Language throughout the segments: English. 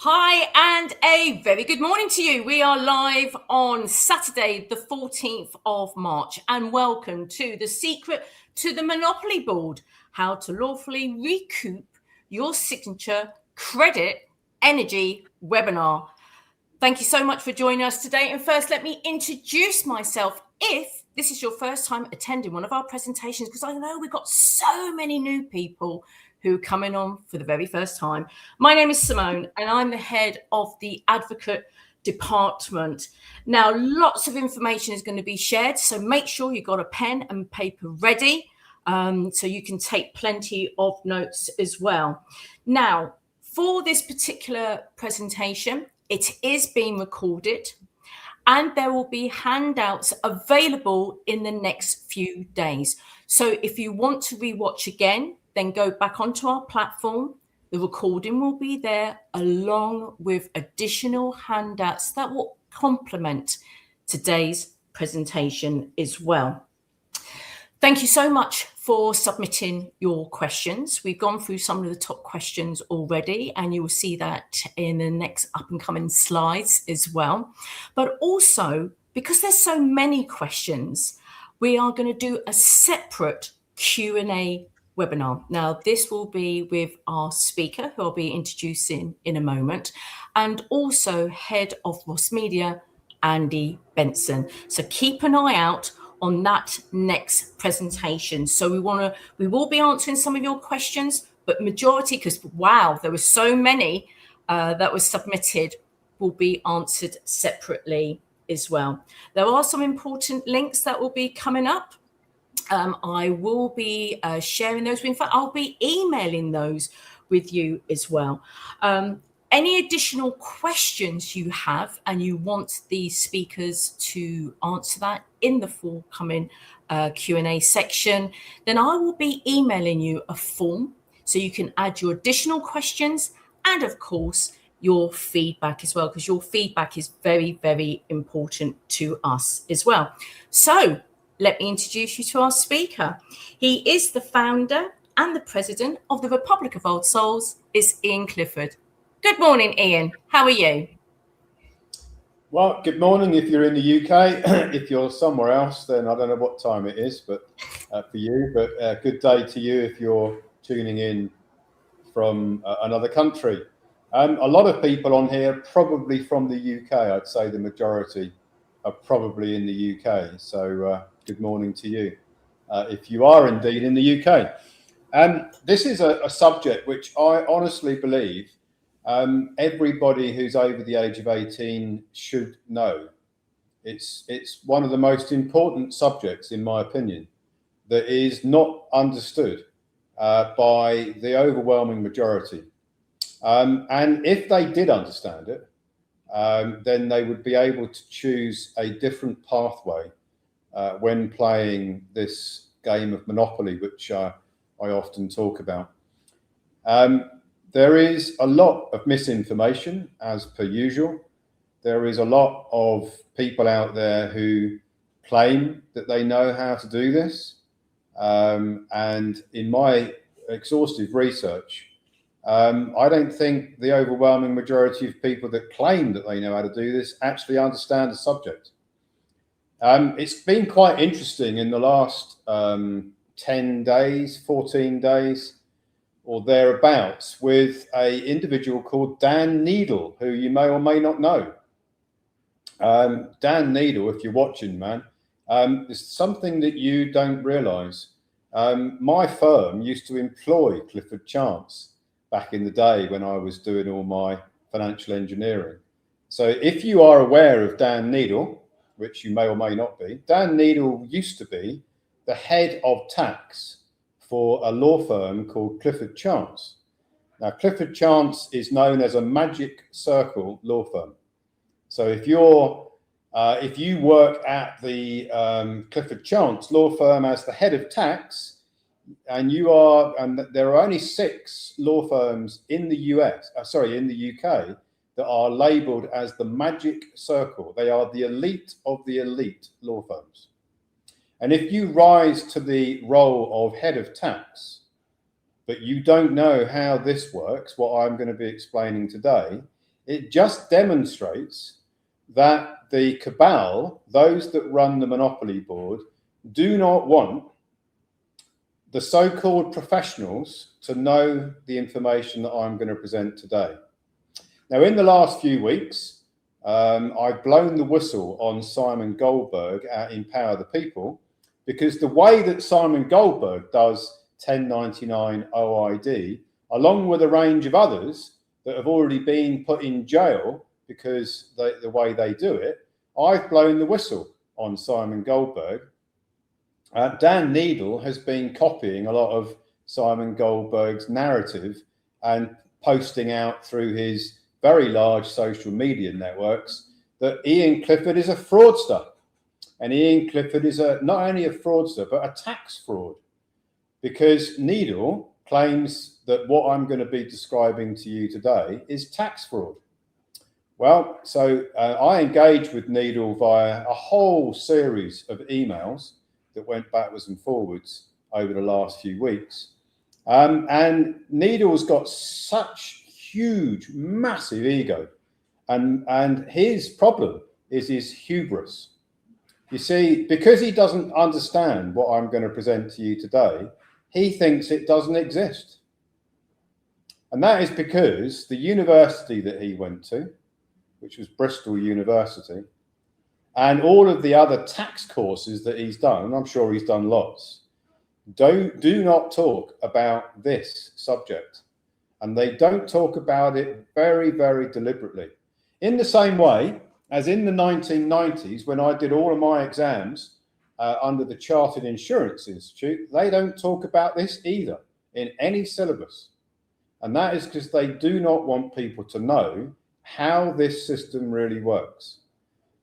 Hi, and a very good morning to you. We are live on Saturday, the 14th of March, and welcome to the Secret to the Monopoly Board, how to lawfully recoup your signature credit energy webinar. Thank you so much for joining us today. And first, let me introduce myself. If this is your first time attending one of our presentations, because I know we've got so many new people who are coming on for the very first time. My name is Simone, and I'm the head of the Advocate Department. Now, lots of information is going to be shared, so make sure you've got a pen and paper ready so you can take plenty of notes as well. Now, for this particular presentation, it is being recorded, and there will be handouts available in the next few days. So if you want to rewatch again, then go back onto our platform. The recording will be there along with additional handouts that will complement today's presentation as well. Thank you so much for submitting your questions. We've gone through some of the top questions already, and you will see that in the next up and coming slides as well. But also, because there's so many questions, we are going to do a separate Q&A webinar. Now, this will be with our speaker, who I'll be introducing in a moment, and also Head of Ross Media, Andy Benson. So keep an eye out on that next presentation. So we will be answering some of your questions, but majority, because wow, there were so many that was submitted, will be answered separately as well. There are some important links that will be coming up. I will be sharing those. In fact, I'll be emailing those with you as well. Any additional questions you have and you want the speakers to answer that in the forthcoming Q&A section, then I will be emailing you a form so you can add your additional questions and, of course, your feedback as well, because your feedback is very, very important to us as well. So let me introduce you to our speaker. He is the founder and the president of the Republic of Old Souls, is Ian Clifford. Good morning, Ian. How are you? Well, good morning if you're in the UK. If you're somewhere else, then I don't know what time it is, but for you. But good day to you if you're tuning in from another country. A lot of people on here probably from the UK. I'd say the majority are probably in the UK. So good morning to you if you are indeed in the UK. This is a subject which I honestly believe everybody who's over the age of 18 should know. It's one of the most important subjects, in my opinion, that is not understood by the overwhelming majority. And if they did understand it, then they would be able to choose a different pathway when playing this game of Monopoly, which I often talk about. There is a lot of misinformation, as per usual. There is a lot of people out there who claim that they know how to do this. And in my exhaustive research, I don't think the overwhelming majority of people that claim that they know how to do this actually understand the subject. It's been quite interesting in the last 10 days, 14 days, or thereabouts, with an individual called Dan Needle, who you may or may not know. Dan Needle, if you're watching, man, is something that you don't realise. My firm used to employ Clifford Chance back in the day when I was doing all my financial engineering. So if you are aware of Dan Needle, which you may or may not be, Dan Needle used to be the head of tax for a law firm called Clifford Chance. Now, Clifford Chance is known as a magic circle law firm. So if you work at the Clifford Chance law firm as the head of tax, and there are only 6 law firms in the in the UK that are labelled as the magic circle. They are the elite of the elite law firms. And if you rise to the role of head of tax, but you don't know how this works, what I'm going to be explaining today, It just demonstrates that the cabal, those that run the Monopoly Board, do not want the so-called professionals to know the information that I'm going to present today. Now, in the last few weeks, I've blown the whistle on Simon Goldberg at Empower the People, because the way that Simon Goldberg does 1099 OID, along with a range of others that have already been put in jail because the way they do it, I've blown the whistle on Simon Goldberg. Dan Needle has been copying a lot of Simon Goldberg's narrative and posting out through his very large social media networks that Ian Clifford is a fraudster. And Ian Clifford is not only a fraudster, but a tax fraud, because Needle claims that what I'm going to be describing to you today is tax fraud. Well, so I engaged with Needle via a whole series of emails that went backwards and forwards over the last few weeks. And Needle's got such huge, massive ego. And his problem is his hubris. You see, because he doesn't understand what I'm going to present to you today, he thinks it doesn't exist. And that is because the university that he went to, which was Bristol University, and all of the other tax courses that he's done, and I'm sure he's done lots, do not talk about this subject. And they don't talk about it very, very deliberately. In the same way as in the 1990s, when I did all of my exams under the Chartered Insurance Institute, they don't talk about this either in any syllabus. And that is because they do not want people to know how this system really works.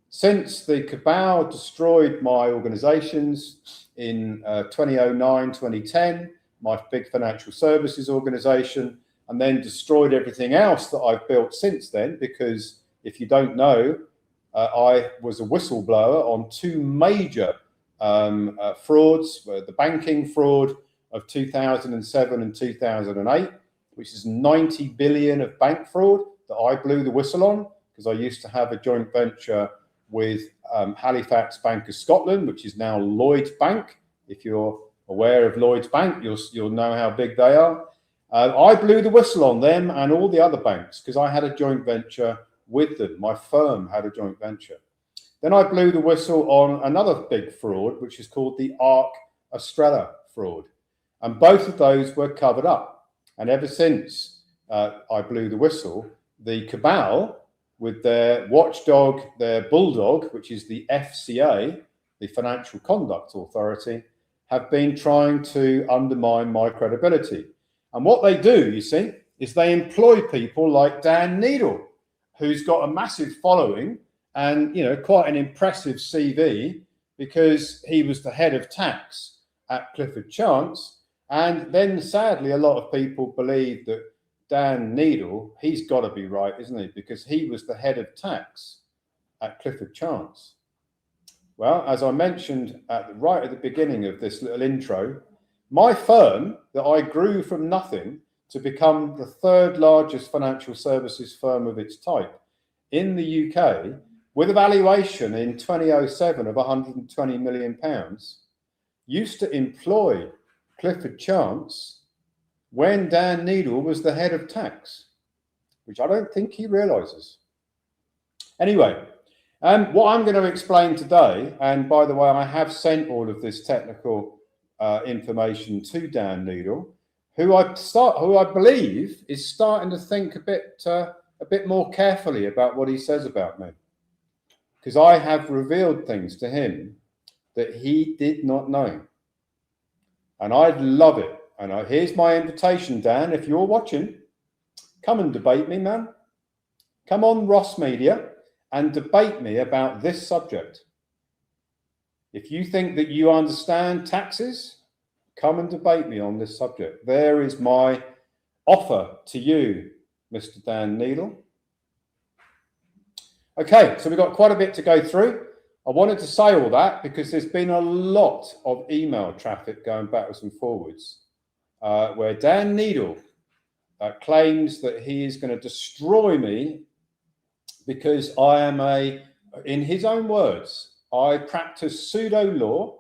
Since the cabal destroyed my organizations in 2009, 2010, my big financial services organization, and then destroyed everything else that I've built since then, because if you don't know, I was a whistleblower on two major frauds, the banking fraud of 2007 and 2008, which is 90 billion of bank fraud that I blew the whistle on, because I used to have a joint venture with Halifax Bank of Scotland, which is now Lloyds Bank. If you're aware of Lloyds Bank, you'll know how big they are. I blew the whistle on them and all the other banks because I had a joint venture with them. My firm had a joint venture. Then I blew the whistle on another big fraud, which is called the Ark Australia fraud. And both of those were covered up. And ever since I blew the whistle, the cabal, with their watchdog, their bulldog, which is the FCA, the Financial Conduct Authority, have been trying to undermine my credibility. And what they do, you see, is they employ people like Dan Needle, who's got a massive following and, quite an impressive CV, because he was the head of tax at Clifford Chance. And then sadly, a lot of people believe that Dan Needle, he's got to be right, isn't he? Because he was the head of tax at Clifford Chance. Well, as I mentioned right at the beginning of this little intro, my firm that I grew from nothing to become the third largest financial services firm of its type in the UK, with a valuation in 2007 of £120 million, used to employ Clifford Chance when Dan Needle was the head of tax, which I don't think he realises. Anyway, what I'm going to explain today, and by the way, I have sent all of this technical information to Dan Needle, who I believe is starting to think a bit more carefully about what he says about me, because I have revealed things to him that he did not know, and I'd love it. And here's my invitation, Dan. If you're watching, come and debate me, man. Come on, Ross Media, and debate me about this subject. If you think that you understand taxes, come and debate me on this subject. There is my offer to you, Mr. Dan Needle. Okay, so we've got quite a bit to go through. I wanted to say all that because there's been a lot of email traffic going backwards and forwards, where Dan Needle claims that he is going to destroy me because I am in his own words, I practice pseudo law.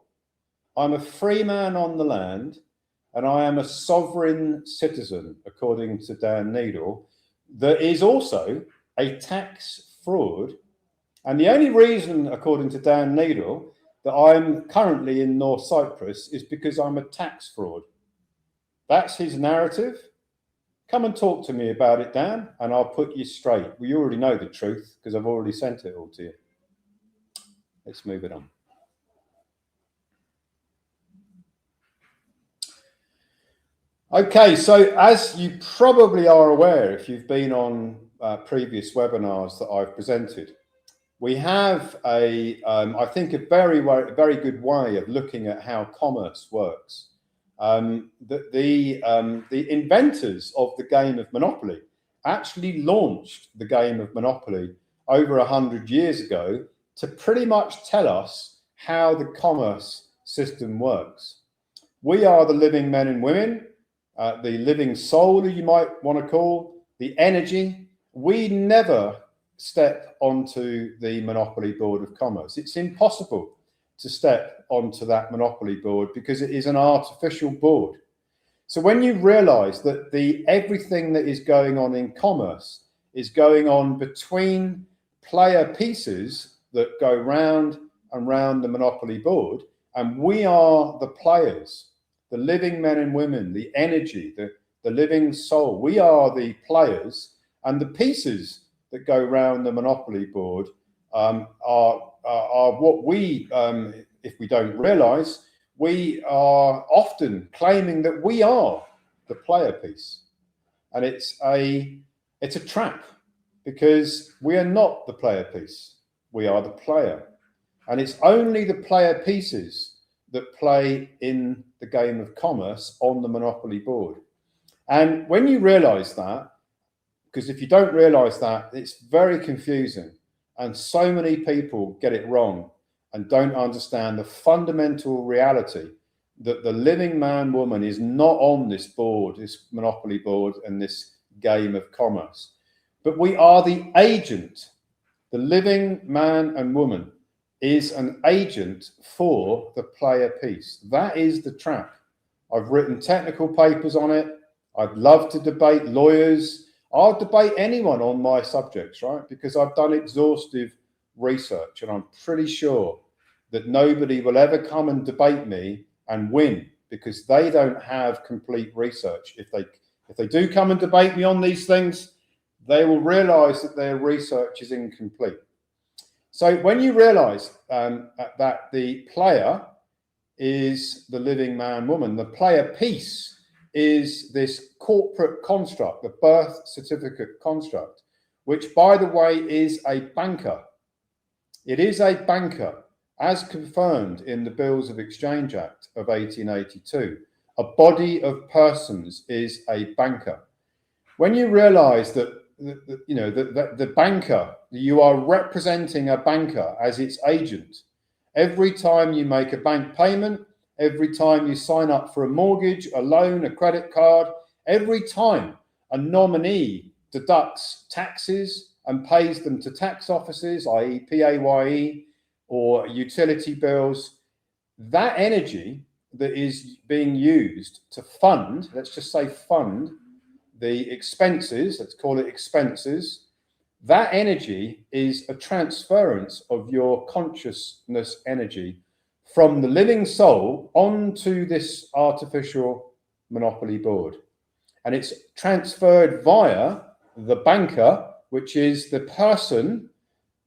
I'm a free man on the land, and I am a sovereign citizen, according to Dan Needle. There is also a tax fraud. And the only reason, according to Dan Needle, that I'm currently in North Cyprus is because I'm a tax fraud. That's his narrative. Come and talk to me about it, Dan, and I'll put you straight. Well, you already know the truth because I've already sent it all to you. Let's move it on. Okay, so as you probably are aware, if you've been on previous webinars that I've presented, we have I think a very good way of looking at how commerce works. The inventors of the game of Monopoly actually launched the game of Monopoly over 100 years ago to pretty much tell us how the commerce system works. We are the living men and women, the living soul, you might want to call, the energy. We never step onto the Monopoly board of commerce. It's impossible to step onto that Monopoly board because it is an artificial board. So when you realize that everything that is going on in commerce is going on between player pieces that go round and round the Monopoly board, and we are the players, the living men and women, the energy, the living soul, we are the players, and the pieces that go round the Monopoly board are what we, if we don't realize, we are often claiming that we are the player piece. And it's a trap, because we are not the player piece, we are the player. And it's only the player pieces that play in the game of commerce on the Monopoly board. And when you realize that, because if you don't realize that, it's very confusing. And so many people get it wrong and don't understand the fundamental reality that the living man, woman is not on this board, this Monopoly board and this game of commerce. But we are the agent. The living man and woman is an agent for the player piece. That is the trap. I've written technical papers on it. I'd love to debate lawyers. I'll debate anyone on my subjects, right? Because I've done exhaustive research, and I'm pretty sure that nobody will ever come and debate me and win, because they don't have complete research. If they do come and debate me on these things, they will realize that their research is incomplete. So when you realize that the player is the living man, woman, the player piece is this corporate construct, the birth certificate construct, which, by the way, is a banker. It is a banker, as confirmed in the Bills of Exchange Act of 1882. A body of persons is a banker. When you realize that the banker, you are representing a banker as its agent. Every time you make a bank payment, every time you sign up for a mortgage, a loan, a credit card, every time a nominee deducts taxes and pays them to tax offices, i.e. PAYE or utility bills, that energy that is being used to fund, let's just say fund, the expenses, let's call it expenses, that energy is a transference of your consciousness energy from the living soul onto this artificial Monopoly board. And it's transferred via the banker, which is the person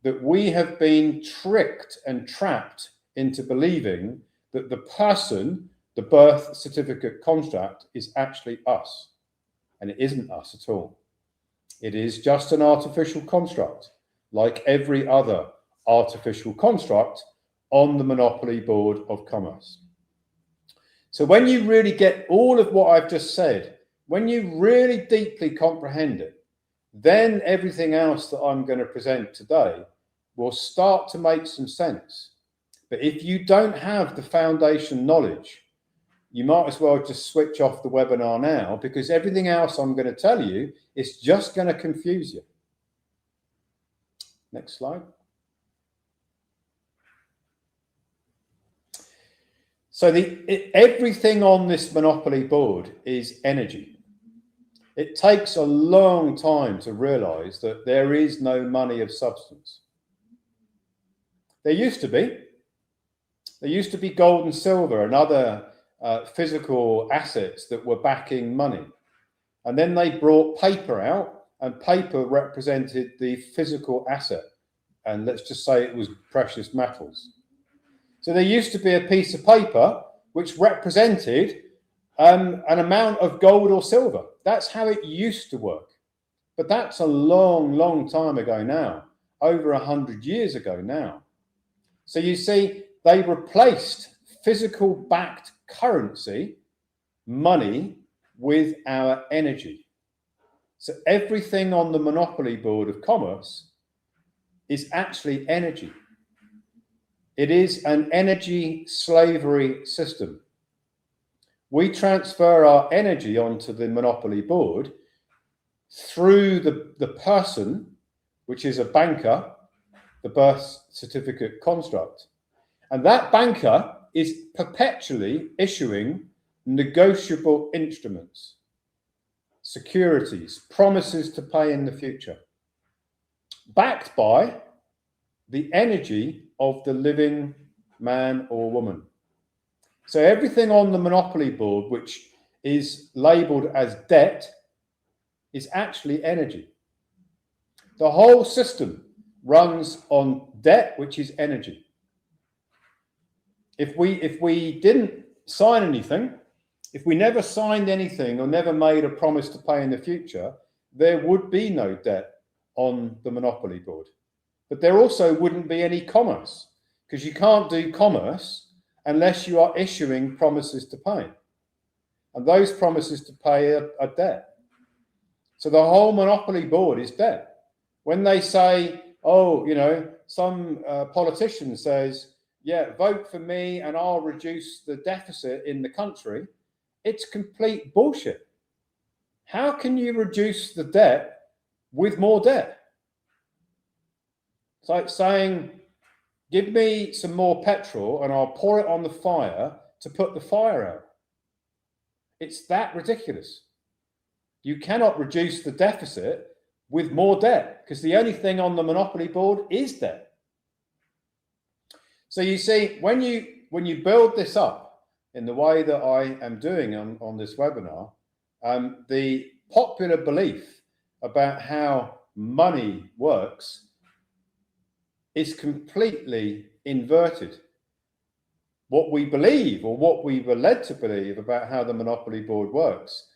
that we have been tricked and trapped into believing that the person, the birth certificate construct, is actually us. And it isn't us at all. It is just an artificial construct, like every other artificial construct on the Monopoly board of commerce. So when you really get all of what I've just said, when you really deeply comprehend it, then everything else that I'm going to present today will start to make some sense. But if you don't have the foundation knowledge, you might as well just switch off the webinar now, because everything else I'm going to tell you is just going to confuse you. Next slide. So everything on this monopoly board is energy. It takes a long time to realize that there is no money of substance. There used to be. There used to be gold and silver and other physical assets that were backing money. And then they brought paper out, and paper represented the physical asset. And let's just say it was precious metals. So there used to be a piece of paper which represented an amount of gold or silver. That's how it used to work. But that's a long, long time ago now, over 100 years ago now. So you see, they replaced physical backed currency, money, with our energy. So everything on the monopoly board of commerce is actually energy. It is an energy slavery system. We transfer our energy onto the monopoly board through the person, which is a banker, the birth certificate construct. And that banker is perpetually issuing negotiable instruments, securities, promises to pay in the future, backed by the energy of the living man or woman. So everything on the monopoly board, which is labeled as debt, is actually energy. The whole system runs on debt, which is energy. If we didn't sign anything, if we never signed anything or never made a promise to pay in the future, there would be no debt on the monopoly board. But there also wouldn't be any commerce, because you can't do commerce unless you are issuing promises to pay. And those promises to pay are debt. So the whole monopoly board is debt. When they say, oh, you know, some politician says, yeah, vote for me and I'll reduce the deficit in the country, it's complete bullshit. How can you reduce the debt with more debt? It's like saying, give me some more petrol and I'll pour it on the fire to put the fire out. It's that ridiculous. You cannot reduce the deficit with more debt, because the only thing on the monopoly board is debt. So you see, when you build this up in the way that I am doing on this webinar, the popular belief about how money works is completely inverted. What we believe, or what we were led to believe about how the monopoly board works,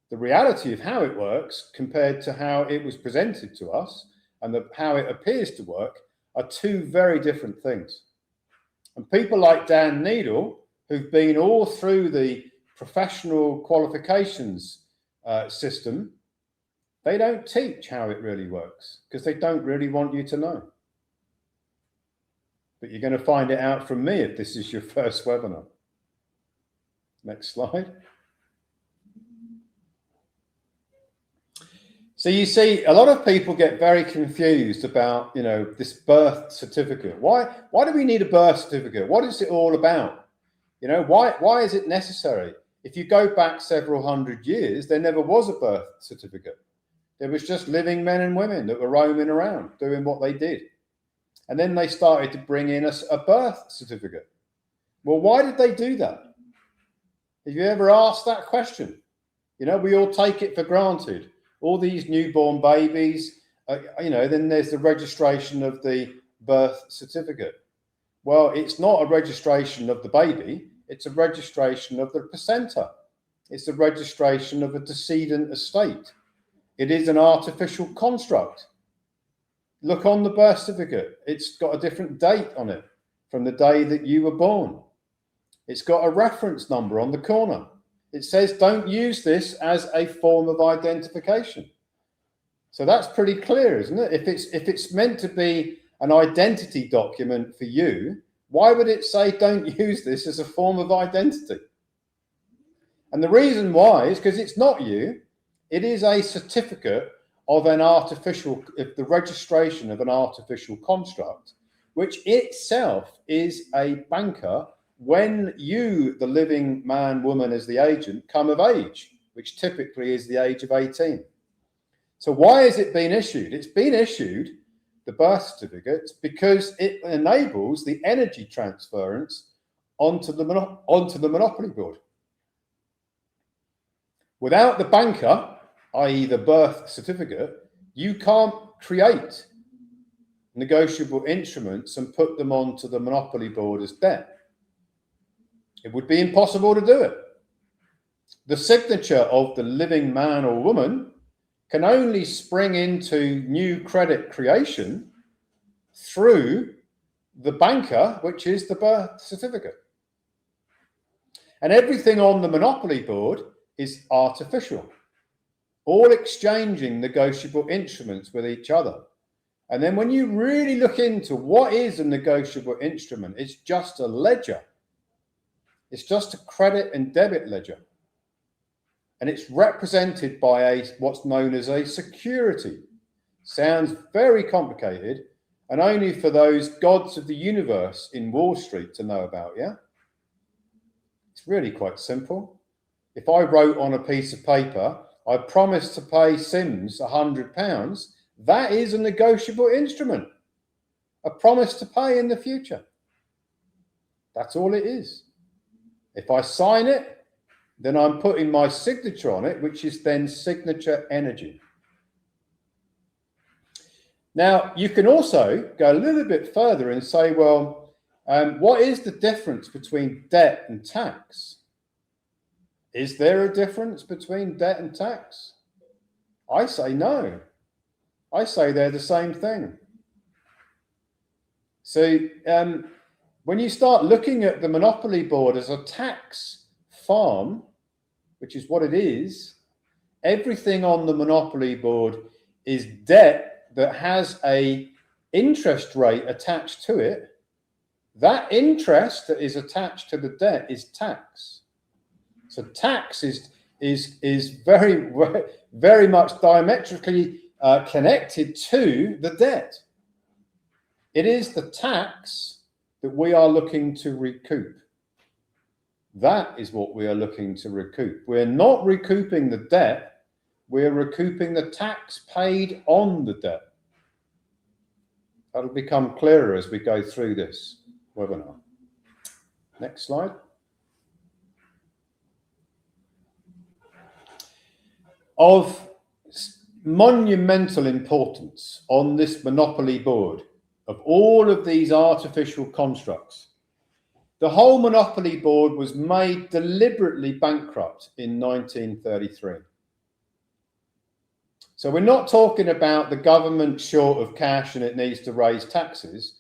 the reality of how it works compared to how it was presented to us and how it appears to work are two very different things. And people like Dan Needle, who've been all through the professional qualifications system, they don't teach how it really works because they don't really want you to know. But you're going to find it out from me if this is your first webinar. Next slide. So you see, a lot of people get very confused about, you know, this birth certificate. Why do we need a birth certificate? What is it all about? You know, why is it necessary? If you go back several hundred years, there never was a birth certificate. There was just living men and women that were roaming around doing what they did. And then they started to bring in a birth certificate. Well, why did they do that? Have you ever asked that question? You know, we all take it for granted. All these newborn babies, you know, then there's the registration of the birth certificate. Well, it's not a registration of the baby. It's a registration of the placenta. It's a registration of a decedent estate. It is an artificial construct. Look on the birth certificate. It's got a different date on it from the day that you were born. It's got a reference number on the corner. It says don't use this as a form of identification. So that's pretty clear, isn't it? If it's meant to be an identity document for you, why would it say don't use this as a form of identity? And the reason why is because it's not you. It is a certificate of the registration of an artificial construct, which itself is a banker when you, the living man, woman, as the agent, come of age, which typically is the age of 18. So why has it been issued? It's been issued, the birth certificate, because it enables the energy transference onto the monopoly board. Without the banker, i.e. the birth certificate, you can't create negotiable instruments and put them onto the monopoly board as debt. It would be impossible to do it. The signature of the living man or woman can only spring into new credit creation through the banker, which is the birth certificate. And everything on the monopoly board is artificial, all exchanging negotiable instruments with each other. And then when you really look into what is a negotiable instrument, it's just a ledger. It's just a credit and debit ledger. And it's represented by what's known as a security. Sounds very complicated, and only for those gods of the universe in Wall Street to know about, yeah? It's really quite simple. If I wrote on a piece of paper, I promise to pay Sims £100, that is a negotiable instrument. A promise to pay in the future. That's all it is. If I sign it, then I'm putting my signature on it, which is then signature energy. Now, you can also go a little bit further and say, well, what is the difference between debt and tax? Is there a difference between debt and tax? I say no. I say they're the same thing. So when you start looking at the monopoly board as a tax farm, which is what it is, everything on the monopoly board is debt that has an interest rate attached to it. That interest that is attached to the debt is tax. So tax is very, very much diametrically connected to the debt. It is the tax that we are looking to recoup. That is what we are looking to recoup. We're not recouping the debt, we're recouping the tax paid on the debt. That'll become clearer as we go through this webinar. Next slide. Of monumental importance on this monopoly board of all of these artificial constructs, the whole monopoly board was made deliberately bankrupt in 1933. So we're not talking about the government short of cash and it needs to raise taxes.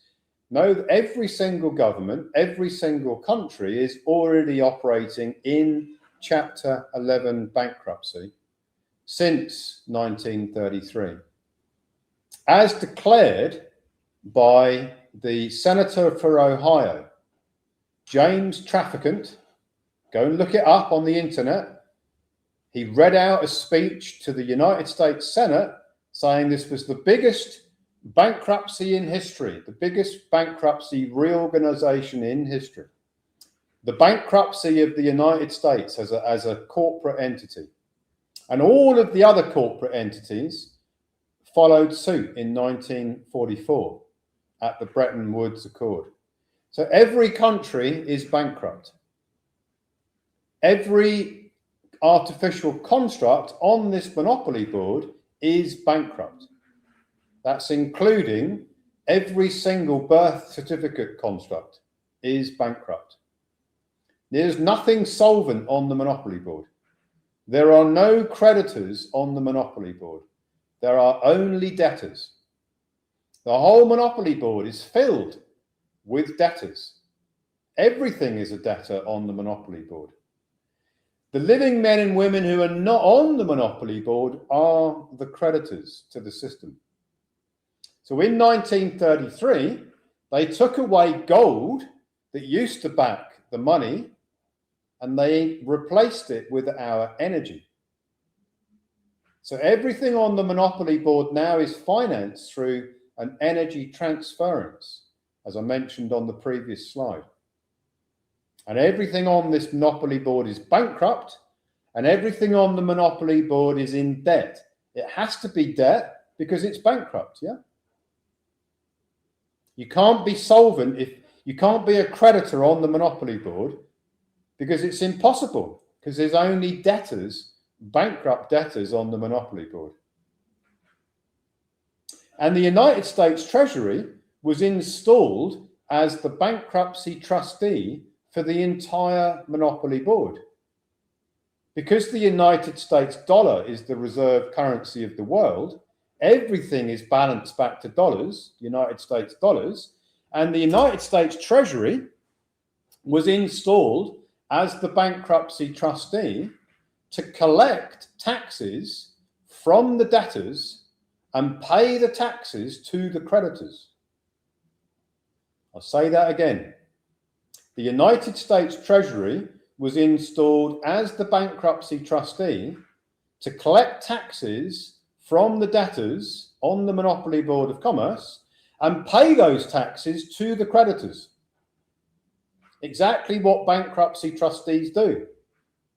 No, every single government, every single country is already operating in Chapter 11 bankruptcy since 1933, as declared by the Senator for Ohio, James Traficant. Go and look it up on the internet. He read out a speech to the United States Senate saying this was the biggest bankruptcy in history, the biggest bankruptcy reorganization in history. The bankruptcy of the United States as a corporate entity. And all of the other corporate entities followed suit in 1944 at the Bretton Woods Accord. So every country is bankrupt. Every artificial construct on this monopoly board is bankrupt. That's including every single birth certificate construct is bankrupt. There's nothing solvent on the monopoly board. There are no creditors on the monopoly board. There are only debtors. The whole monopoly board is filled with debtors. Everything is a debtor on the monopoly board. The living men and women who are not on the monopoly board are the creditors to the system. So in 1933, they took away gold that used to back the money and they replaced it with our energy. So everything on the monopoly board now is financed through an energy transference, as I mentioned on the previous slide. And everything on this monopoly board is bankrupt, and everything on the monopoly board is in debt. It has to be debt because it's bankrupt, yeah? You can't be solvent if you can't be a creditor on the monopoly board because it's impossible, because there's only debtors, bankrupt debtors on the monopoly board. And the United States Treasury was installed as the bankruptcy trustee for the entire monopoly board. Because the United States dollar is the reserve currency of the world, everything is balanced back to dollars, United States dollars, and the United States Treasury was installed as the bankruptcy trustee to collect taxes from the debtors and pay the taxes to the creditors. I'll say that again. The United States Treasury was installed as the bankruptcy trustee to collect taxes from the debtors on the Monopoly Board of Commerce and pay those taxes to the creditors. Exactly what bankruptcy trustees do.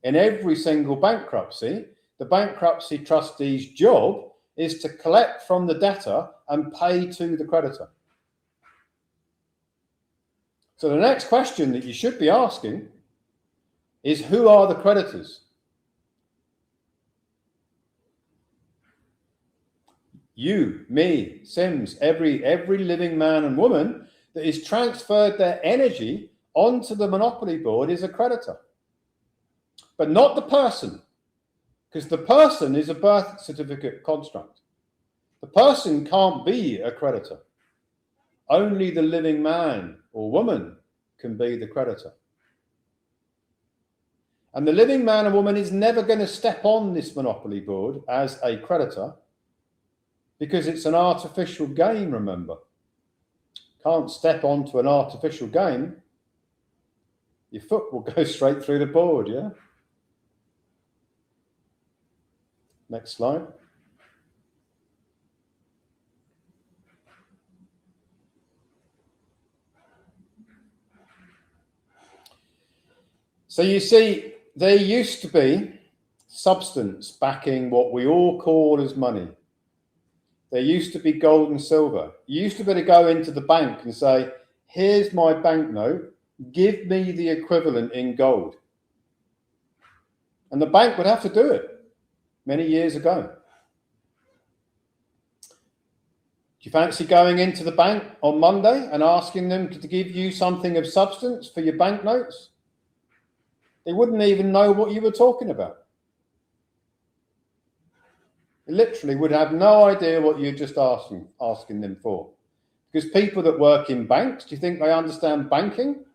In every single bankruptcy, the bankruptcy trustee's job is to collect from the debtor and pay to the creditor. So the next question that you should be asking is, who are the creditors? You, me, Sims, every living man and woman that is transferred their energy onto the monopoly board is a creditor. But not the person, because the person is a birth certificate construct. The person can't be a creditor. Only the living man or woman can be the creditor. And the living man or woman is never going to step on this monopoly board as a creditor because it's an artificial game, remember. Can't step onto an artificial game. Your foot will go straight through the board, yeah? Next slide. So you see, there used to be substance backing what we all call as money. There used to be gold and silver. You used to be able to go into the bank and say, here's my banknote, give me the equivalent in gold. And the bank would have to do it many years ago. Do you fancy going into the bank on Monday and asking them to give you something of substance for your banknotes? They wouldn't even know what you were talking about. They literally would have no idea what you're just asking them for. Because people that work in banks, do you think they understand banking?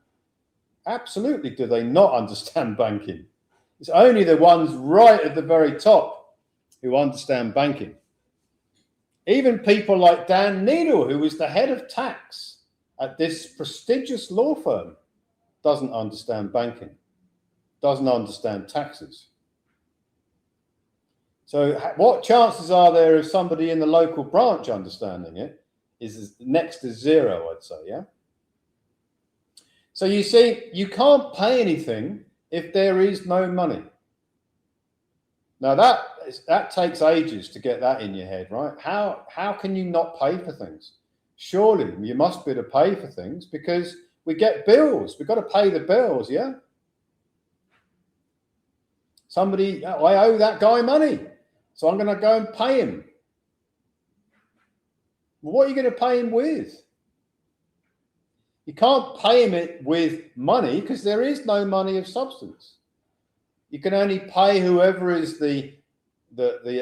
Absolutely, do they not understand banking? It's only the ones right at the very top who understand banking. Even people like Dan Needle, who was the head of tax at this prestigious law firm, doesn't understand banking, doesn't understand taxes. So what chances are there of somebody in the local branch understanding it is next to zero, I'd say, yeah? So you see, you can't pay anything if there is no money. Now that takes ages to get that in your head, right? How can you not pay for things? Surely you must be able to pay for things because we get bills. We've got to pay the bills, yeah? Somebody, I owe that guy money, so I'm going to go and pay him. Well, what are you going to pay him with? You can't pay him with money because there is no money of substance. You can only pay whoever is the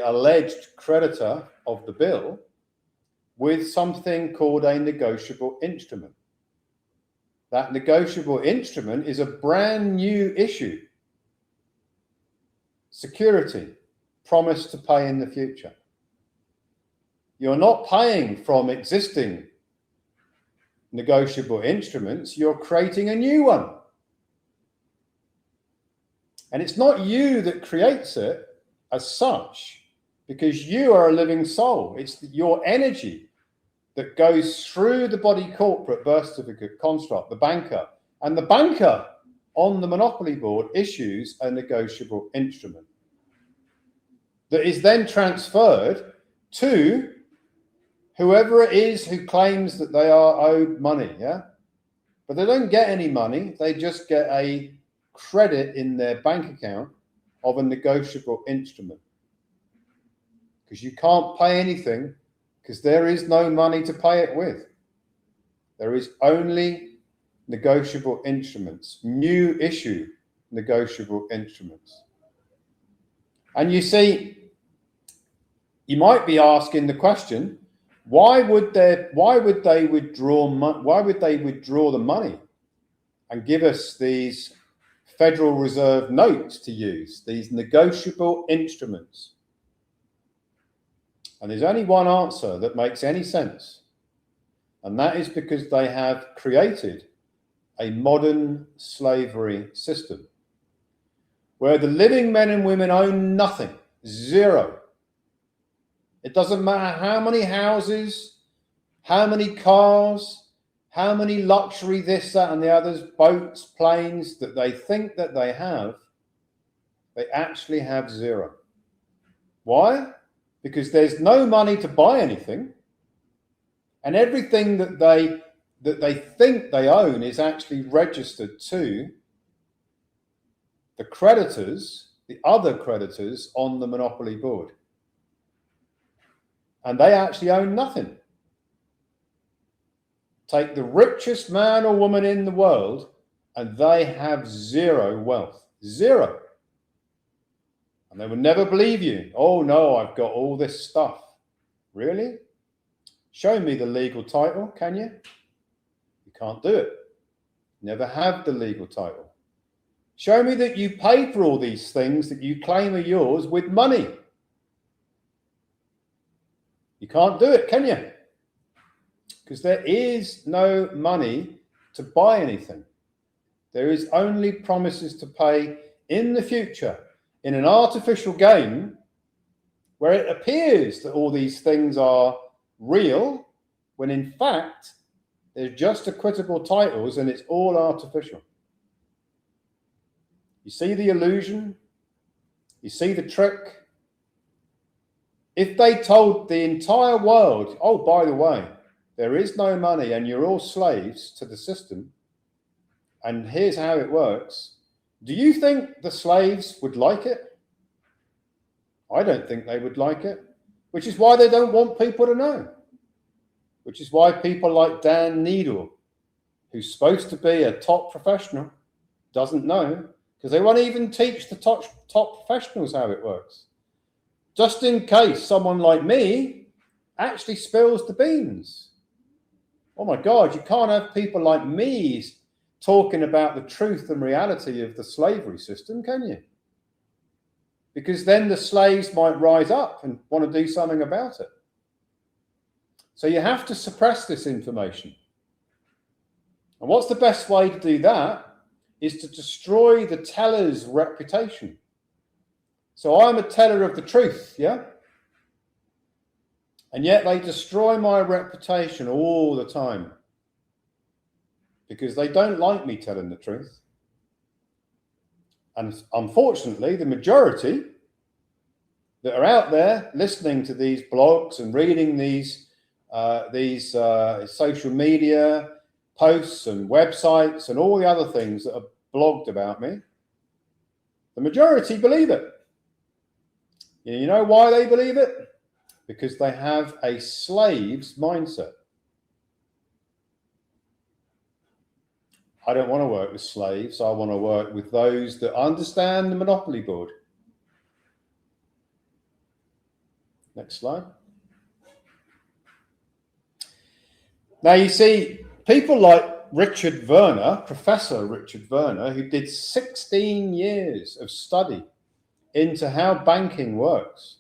alleged creditor of the bill with something called a negotiable instrument. That negotiable instrument is a brand new issue. Security, promise to pay in the future. You're not paying from existing negotiable instruments, you're creating a new one. And it's not you that creates it as such. because you are a living soul. It's your energy that goes through the body corporate birth certificate construct, the banker. And the banker on the monopoly board issues a negotiable instrument that is then transferred to whoever it is who claims that they are owed money, yeah? But they don't get any money. They just get a credit in their bank account of a negotiable instrument. Because you can't pay anything because there is no money to pay it with. There is only negotiable instruments, new issue negotiable instruments. And you see, you might be asking the question, why would they withdraw the money and give us these Federal Reserve notes to use, these negotiable instruments? And there's only one answer that makes any sense. And that is because they have created a modern slavery system where the living men and women own nothing, zero. It doesn't matter how many houses, how many cars, how many luxury this, that, and the others, boats, planes that they think that they actually have zero. Why? Because there's no money to buy anything, and everything that they think they own is actually registered to the creditors, the other creditors on the monopoly board. And they actually own nothing. Take the richest man or woman in the world, and they have zero wealth. Zero. And they will never believe you. Oh no, I've got all this stuff. Really? Show me the legal title, can you? You can't do it. Never have the legal title. Show me that you paid for all these things that you claim are yours with money. You can't do it, can you? Because there is no money to buy anything. There is only promises to pay in the future in an artificial game where it appears that all these things are real, when in fact they're just equitable titles and it's all artificial. You see the illusion? You see the trick? If they told the entire world, oh, by the way, there is no money and you're all slaves to the system, and here's how it works, do you think the slaves would like it? I don't think they would like it, which is why they don't want people to know. Which is why people like Dan Needle, who's supposed to be a top professional, doesn't know, because they won't even teach the top professionals how it works. Just in case someone like me actually spills the beans. Oh my God, you can't have people like me talking about the truth and reality of the slavery system, can you? Because then the slaves might rise up and want to do something about it. So you have to suppress this information. And what's the best way to do that is to destroy the teller's reputation. So I'm a teller of the truth, yeah? And yet they destroy my reputation all the time because they don't like me telling the truth. And unfortunately, the majority that are out there listening to these blogs and reading these social media posts and websites and all the other things that are blogged about me, the majority believe it. You know why they believe it? Because they have a slave's mindset. I don't want to work with slaves. I want to work with those that understand the monopoly board. Next slide. Now you see, people like Professor Richard Werner, who did 16 years of study into how banking works.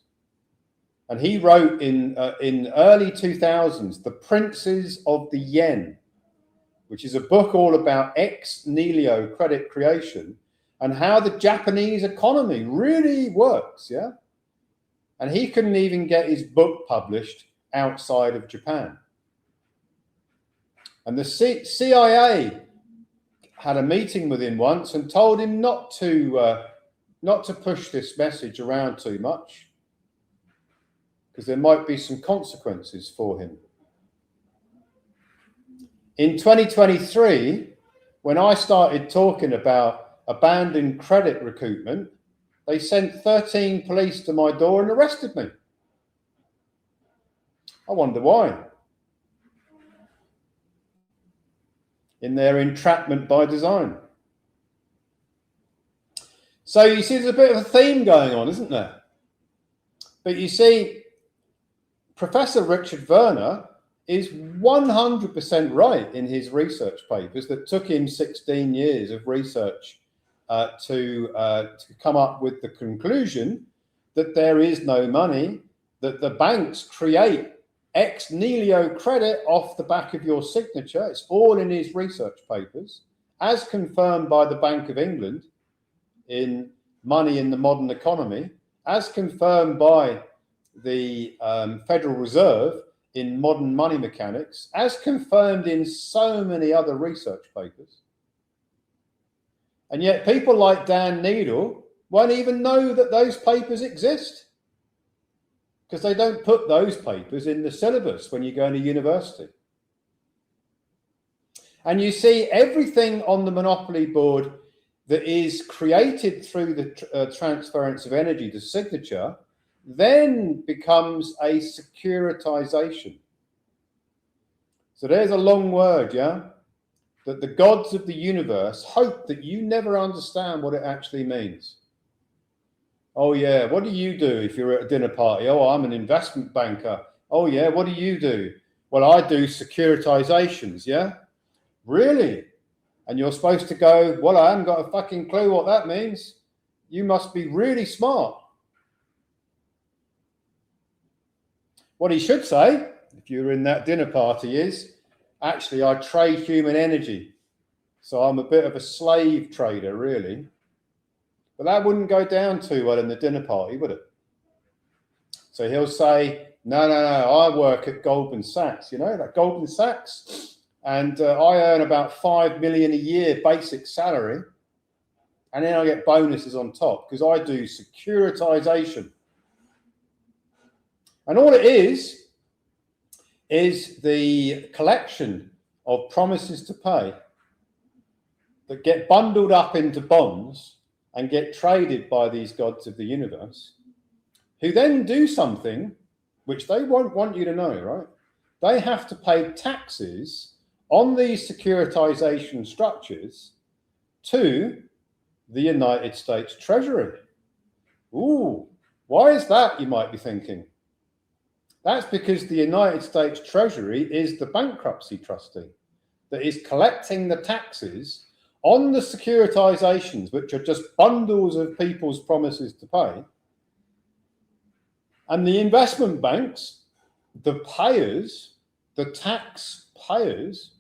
And he wrote in early 2000s, The Princes of the Yen, which is a book all about ex-nihilo credit creation and how the Japanese economy really works, yeah? And he couldn't even get his book published outside of Japan. And the CIA had a meeting with him once and told him not to push this message around too much, because there might be some consequences for him. In 2023, when I started talking about abandoned credit recoupment, they sent 13 police to my door and arrested me. I wonder why. In their entrapment by design. So you see, there's a bit of a theme going on, isn't there? But you see, Professor Richard Werner is 100% right in his research papers that took him 16 years of research to come up with the conclusion that there is no money, that the banks create ex nihilo credit off the back of your signature. It's all in his research papers, as confirmed by the Bank of England in Money in the Modern Economy, as confirmed by the Federal Reserve in Modern Money Mechanics, as confirmed in so many other research papers. And yet people like Dan Needle won't even know that those papers exist, because they don't put those papers in the syllabus when you go into university. And you see, everything on the Monopoly Board that is created through the transference of energy to signature then becomes a securitization. So there's a long word, yeah? That the gods of the universe hope that you never understand what it actually means. Oh yeah, what do you do if you're at a dinner party? Oh, I'm an investment banker. Oh yeah, what do you do? Well, I do securitizations, yeah? Really? And you're supposed to go, well, I haven't got a fucking clue what that means. You must be really smart. What he should say, if you're in that dinner party, is, actually, I trade human energy. So I'm a bit of a slave trader, really. But that wouldn't go down too well in the dinner party, would it? So he'll say, no, I work at Goldman Sachs, you know, that Goldman Sachs, and I earn about 5 million a year basic salary, and then I get bonuses on top because I do securitization. And all it is the collection of promises to pay that get bundled up into bonds and get traded by these gods of the universe, who then do something which they won't want you to know, right? They have to pay taxes on these securitization structures to the United States Treasury. Ooh, why is that, you might be thinking? That's because the United States Treasury is the bankruptcy trustee that is collecting the taxes on the securitizations, which are just bundles of people's promises to pay. And the investment banks, the payers, the taxpayers,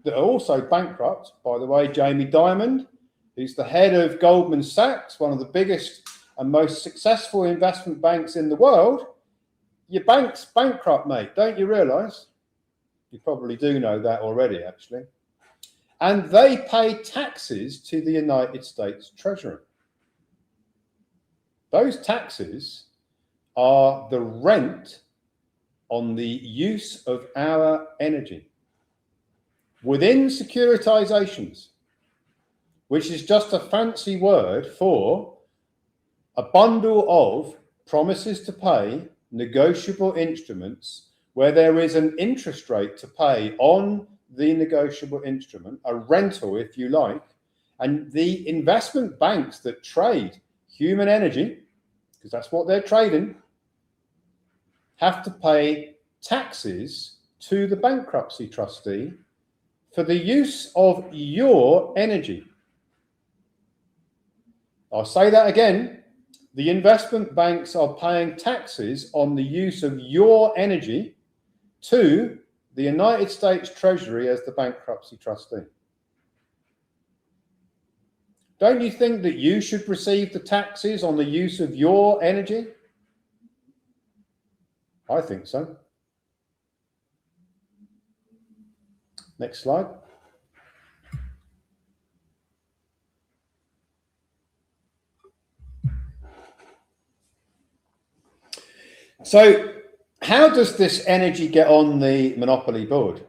that are also bankrupt, by the way, Jamie Dimon, who's the head of Goldman Sachs, one of the biggest and most successful investment banks in the world, your bank's bankrupt, mate, don't you realise? You probably do know that already, actually. And they pay taxes to the United States Treasury. Those taxes are the rent on the use of our energy within securitizations, which is just a fancy word for a bundle of promises to pay, negotiable instruments, where there is an interest rate to pay on the negotiable instrument, a rental, if you like, and the investment banks that trade human energy, because that's what they're trading, have to pay taxes to the bankruptcy trustee for the use of your energy. I'll say that again. The investment banks are paying taxes on the use of your energy to the United States Treasury as the bankruptcy trustee. Don't you think that you should receive the taxes on the use of your energy? I think so. Next slide. So how does this energy get on the monopoly board?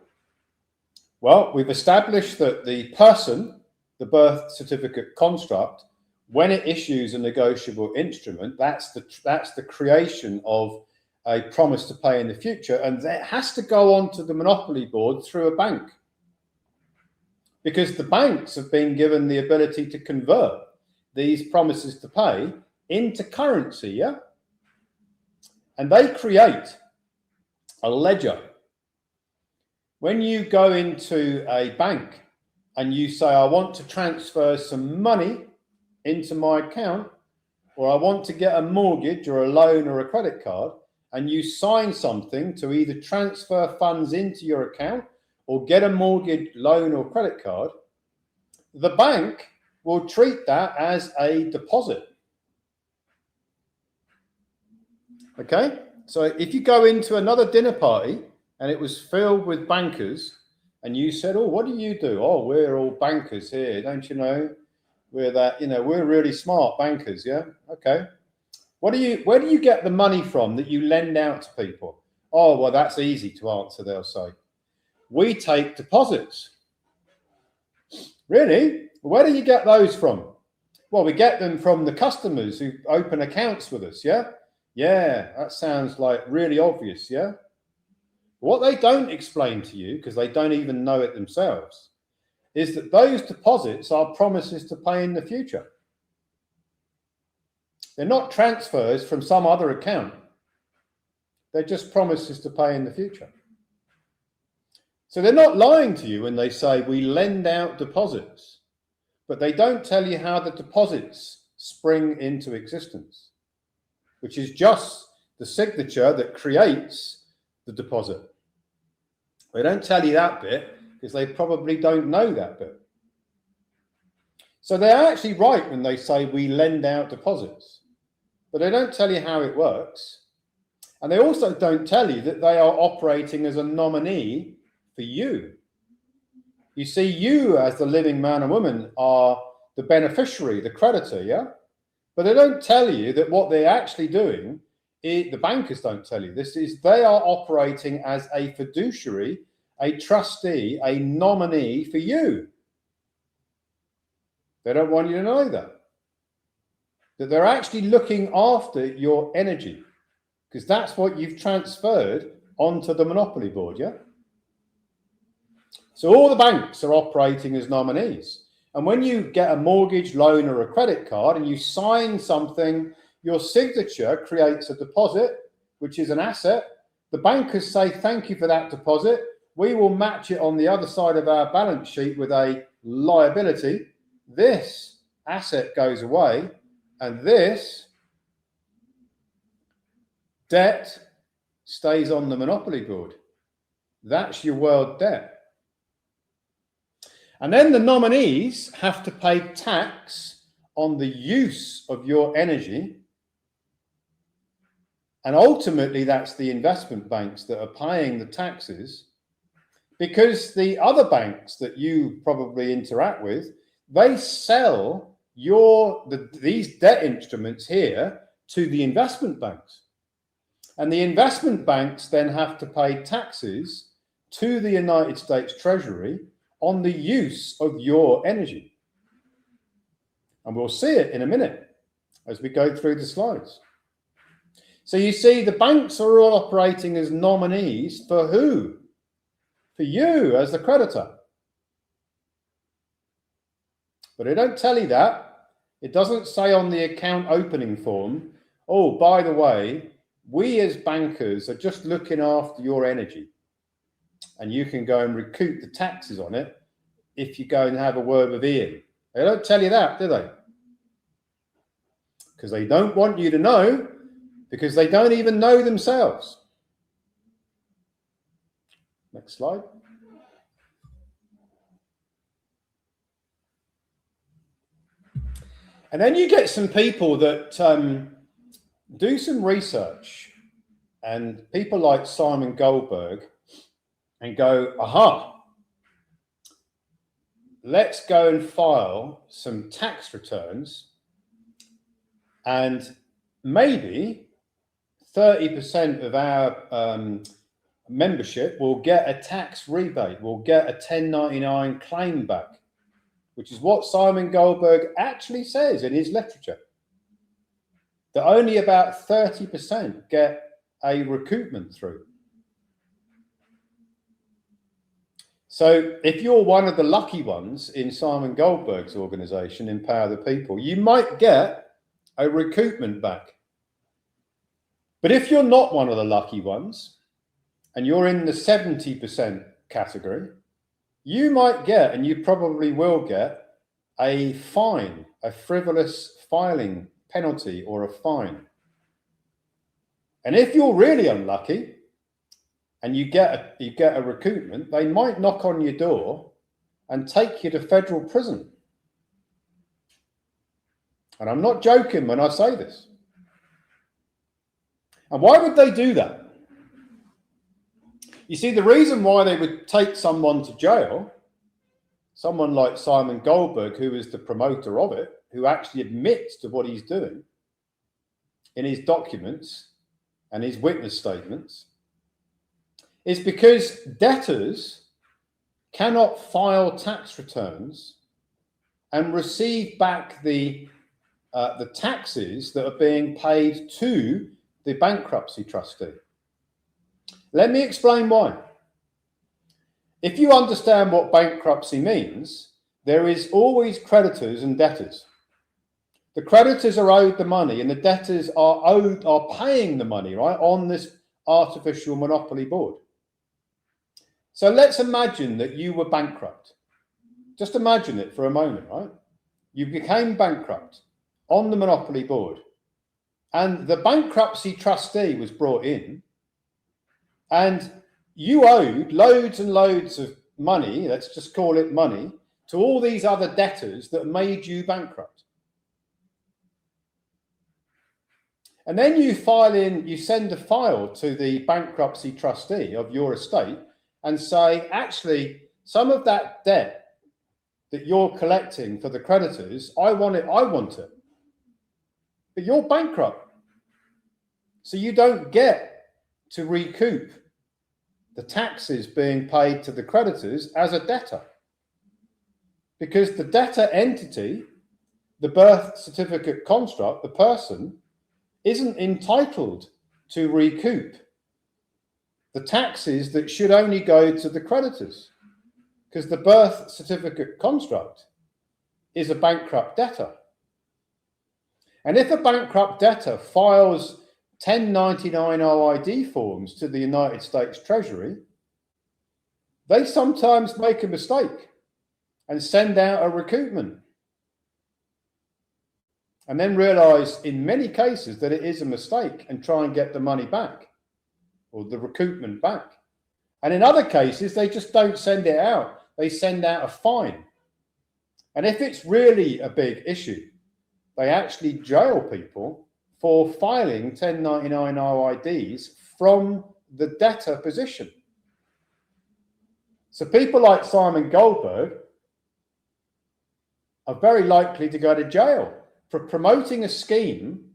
Well, we've established that the person, the birth certificate construct, when it issues a negotiable instrument, that's the creation of a promise to pay in the future, and that has to go onto the monopoly board through a bank, because the banks have been given the ability to convert these promises to pay into currency, yeah? And they create a ledger. When you go into a bank and you say, I want to transfer some money into my account, or I want to get a mortgage or a loan or a credit card, and you sign something to either transfer funds into your account or get a mortgage, loan or credit card, the bank will treat that as a deposit. Okay, so if you go into another dinner party and it was filled with bankers, and you said, oh, what do you do? Oh, we're all bankers here, don't you know? We're that, you know, we're really smart bankers, yeah? Okay. Where do you get the money from that you lend out to people? Oh, well, that's easy to answer, they'll say. We take deposits. Really? Where do you get those from? Well, we get them from the customers who open accounts with us, yeah? Yeah, that sounds like really obvious, yeah? What they don't explain to you, because they don't even know it themselves, is that those deposits are promises to pay in the future. They're not transfers from some other account. They're just promises to pay in the future. So they're not lying to you when they say we lend out deposits, but they don't tell you how the deposits spring into existence, which is just the signature that creates the deposit. They don't tell you that bit because they probably don't know that bit. So they're actually right when they say we lend out deposits, but they don't tell you how it works. And they also don't tell you that they are operating as a nominee for you. You see, you as the living man and woman are the beneficiary, the creditor, yeah? But they don't tell you that what they're actually doing, the bankers don't tell you this, is they are operating as a fiduciary, a trustee, a nominee for you. They don't want you to know that they're actually looking after your energy, because that's what you've transferred onto the monopoly board, yeah? So all the banks are operating as nominees. And when you get a mortgage, loan or a credit card and you sign something, your signature creates a deposit, which is an asset. The bankers say, thank you for that deposit. We will match it on the other side of our balance sheet with a liability. This asset goes away, and this debt stays on the monopoly board. That's your world debt. And then the nominees have to pay tax on the use of your energy. And ultimately, that's the investment banks that are paying the taxes, because the other banks that you probably interact with, they sell these debt instruments here to the investment banks. And the investment banks then have to pay taxes to the United States Treasury on the use of your energy. And we'll see it in a minute as we go through the slides. So you see, the banks are all operating as nominees for who? For you as the creditor. But they don't tell you that. It doesn't say on the account opening form, oh, by the way, we as bankers are just looking after your energy, and you can go and recoup the taxes on it if you go and have a word with Ian. They don't tell you that, do they? Because they don't want you to know, because they don't even know themselves. Next slide. And then you get some people that do some research and people like Simon Goldberg and go, aha, let's go and file some tax returns, and maybe 30% of our membership will get a tax rebate, will get a 1099 claim back, which is what Simon Goldberg actually says in his literature, that only about 30% get a recoupment through. So if you're one of the lucky ones in Simon Goldberg's organization, Empower the People, you might get a recoupment back. But if you're not one of the lucky ones, and you're in the 70% category, you might get, and you probably will get, a fine, a frivolous filing penalty or a fine. And if you're really unlucky and you get a recoupment, they might knock on your door and take you to federal prison. And I'm not joking when I say this. And why would they do that? You see, the reason why they would take someone to jail, someone like Simon Goldberg, who is the promoter of it, who actually admits to what he's doing in his documents and his witness statements, is because debtors cannot file tax returns and receive back the taxes that are being paid to the bankruptcy trustee. Let me explain why. If you understand what bankruptcy means, there is always creditors and debtors. The creditors are owed the money and the debtors are paying the money, right, on this artificial monopoly board. So let's imagine that you were bankrupt. Just imagine it for a moment, right? You became bankrupt on the monopoly board, and the bankruptcy trustee was brought in, and you owed loads and loads of money, let's just call it money, to all these other debtors that made you bankrupt. And then you send a file to the bankruptcy trustee of your estate and say, actually, some of that debt that you're collecting for the creditors, I want it. But you're bankrupt. So you don't get to recoup the taxes being paid to the creditors as a debtor, because the debtor entity, the birth certificate construct, the person, isn't entitled to recoup the taxes that should only go to the creditors, because the birth certificate construct is a bankrupt debtor. And if a bankrupt debtor files 1099 OID forms to the United States Treasury, they sometimes make a mistake and send out a recoupment, and then realize in many cases that it is a mistake and try and get the money back or the recoupment back. And in other cases, they just don't send it out. They send out a fine. And if it's really a big issue, they actually jail people for filing 1099 OIDs from the debtor position. So people like Simon Goldberg are very likely to go to jail for promoting a scheme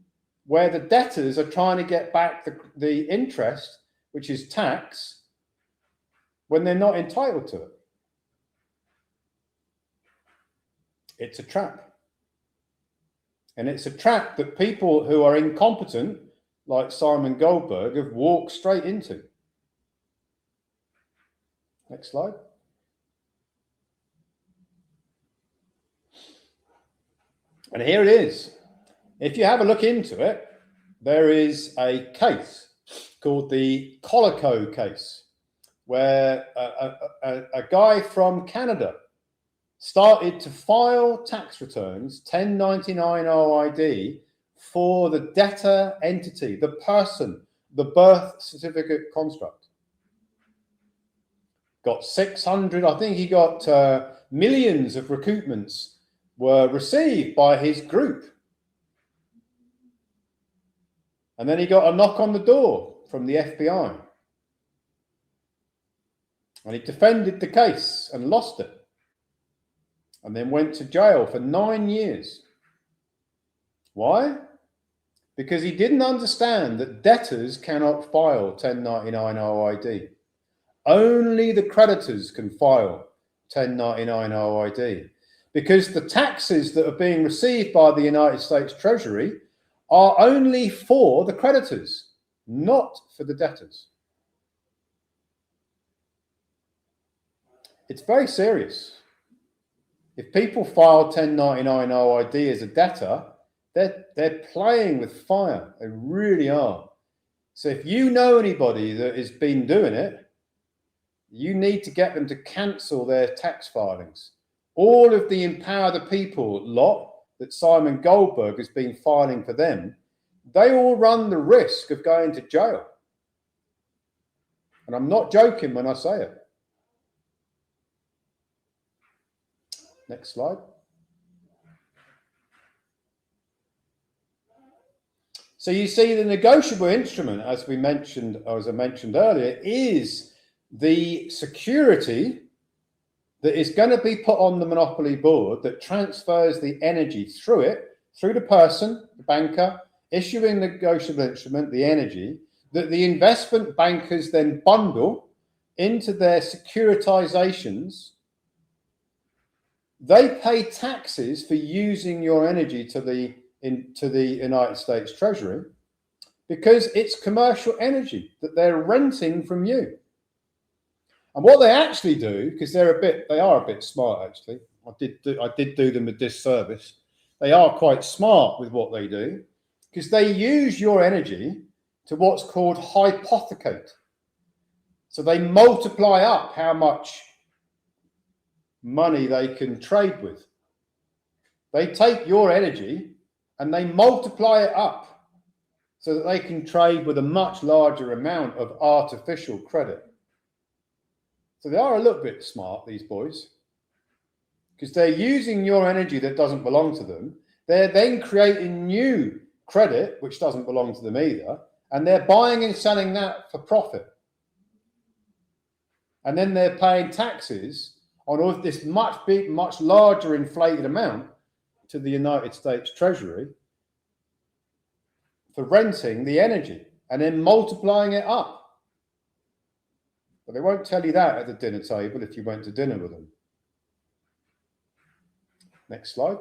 where the debtors are trying to get back the interest, which is tax, when they're not entitled to it. It's a trap. And it's a trap that people who are incompetent, like Simon Goldberg, have walked straight into. Next slide. And here it is. If you have a look into it, there is a case called the Colico case, where a guy from Canada started to file tax returns, 1099 OID, for the debtor entity, the person, the birth certificate construct. Got 600, I think he got millions of recoupments were received by his group. And then he got a knock on the door from the FBI. And he defended the case and lost it. And then went to jail for 9 years. Why? Because he didn't understand that debtors cannot file 1099 OID. Only the creditors can file 1099 OID. Because the taxes that are being received by the United States Treasury are only for the creditors, not for the debtors. It's very serious. If people file 1099 OID as a debtor, they're playing with fire. They really are. So if you know anybody that has been doing it, you need to get them to cancel their tax filings. All of the Empower the People lot that Simon Goldberg has been filing for them, they all run the risk of going to jail. And I'm not joking when I say it. Next slide. So you see the negotiable instrument, as I mentioned earlier, is the security that is going to be put on the monopoly board that transfers the energy through it, through the person, the banker, issuing the negotiable instrument, the energy, that the investment bankers then bundle into their securitizations. They pay taxes for using your energy to the United States Treasury because it's commercial energy that they're renting from you. And what they actually do, because they are a bit smart actually. I did do them a disservice. They are quite smart with what they do because they use your energy to what's called hypothecate. So they multiply up how much money they can trade with. They take your energy and they multiply it up so that they can trade with a much larger amount of artificial credit. So they are a little bit smart, these boys, because they're using your energy that doesn't belong to them. They're then creating new credit, which doesn't belong to them either, and they're buying and selling that for profit. And then they're paying taxes on all of this much larger inflated amount to the United States Treasury for renting the energy and then multiplying it up. But they won't tell you that at the dinner table if you went to dinner with them. Next slide.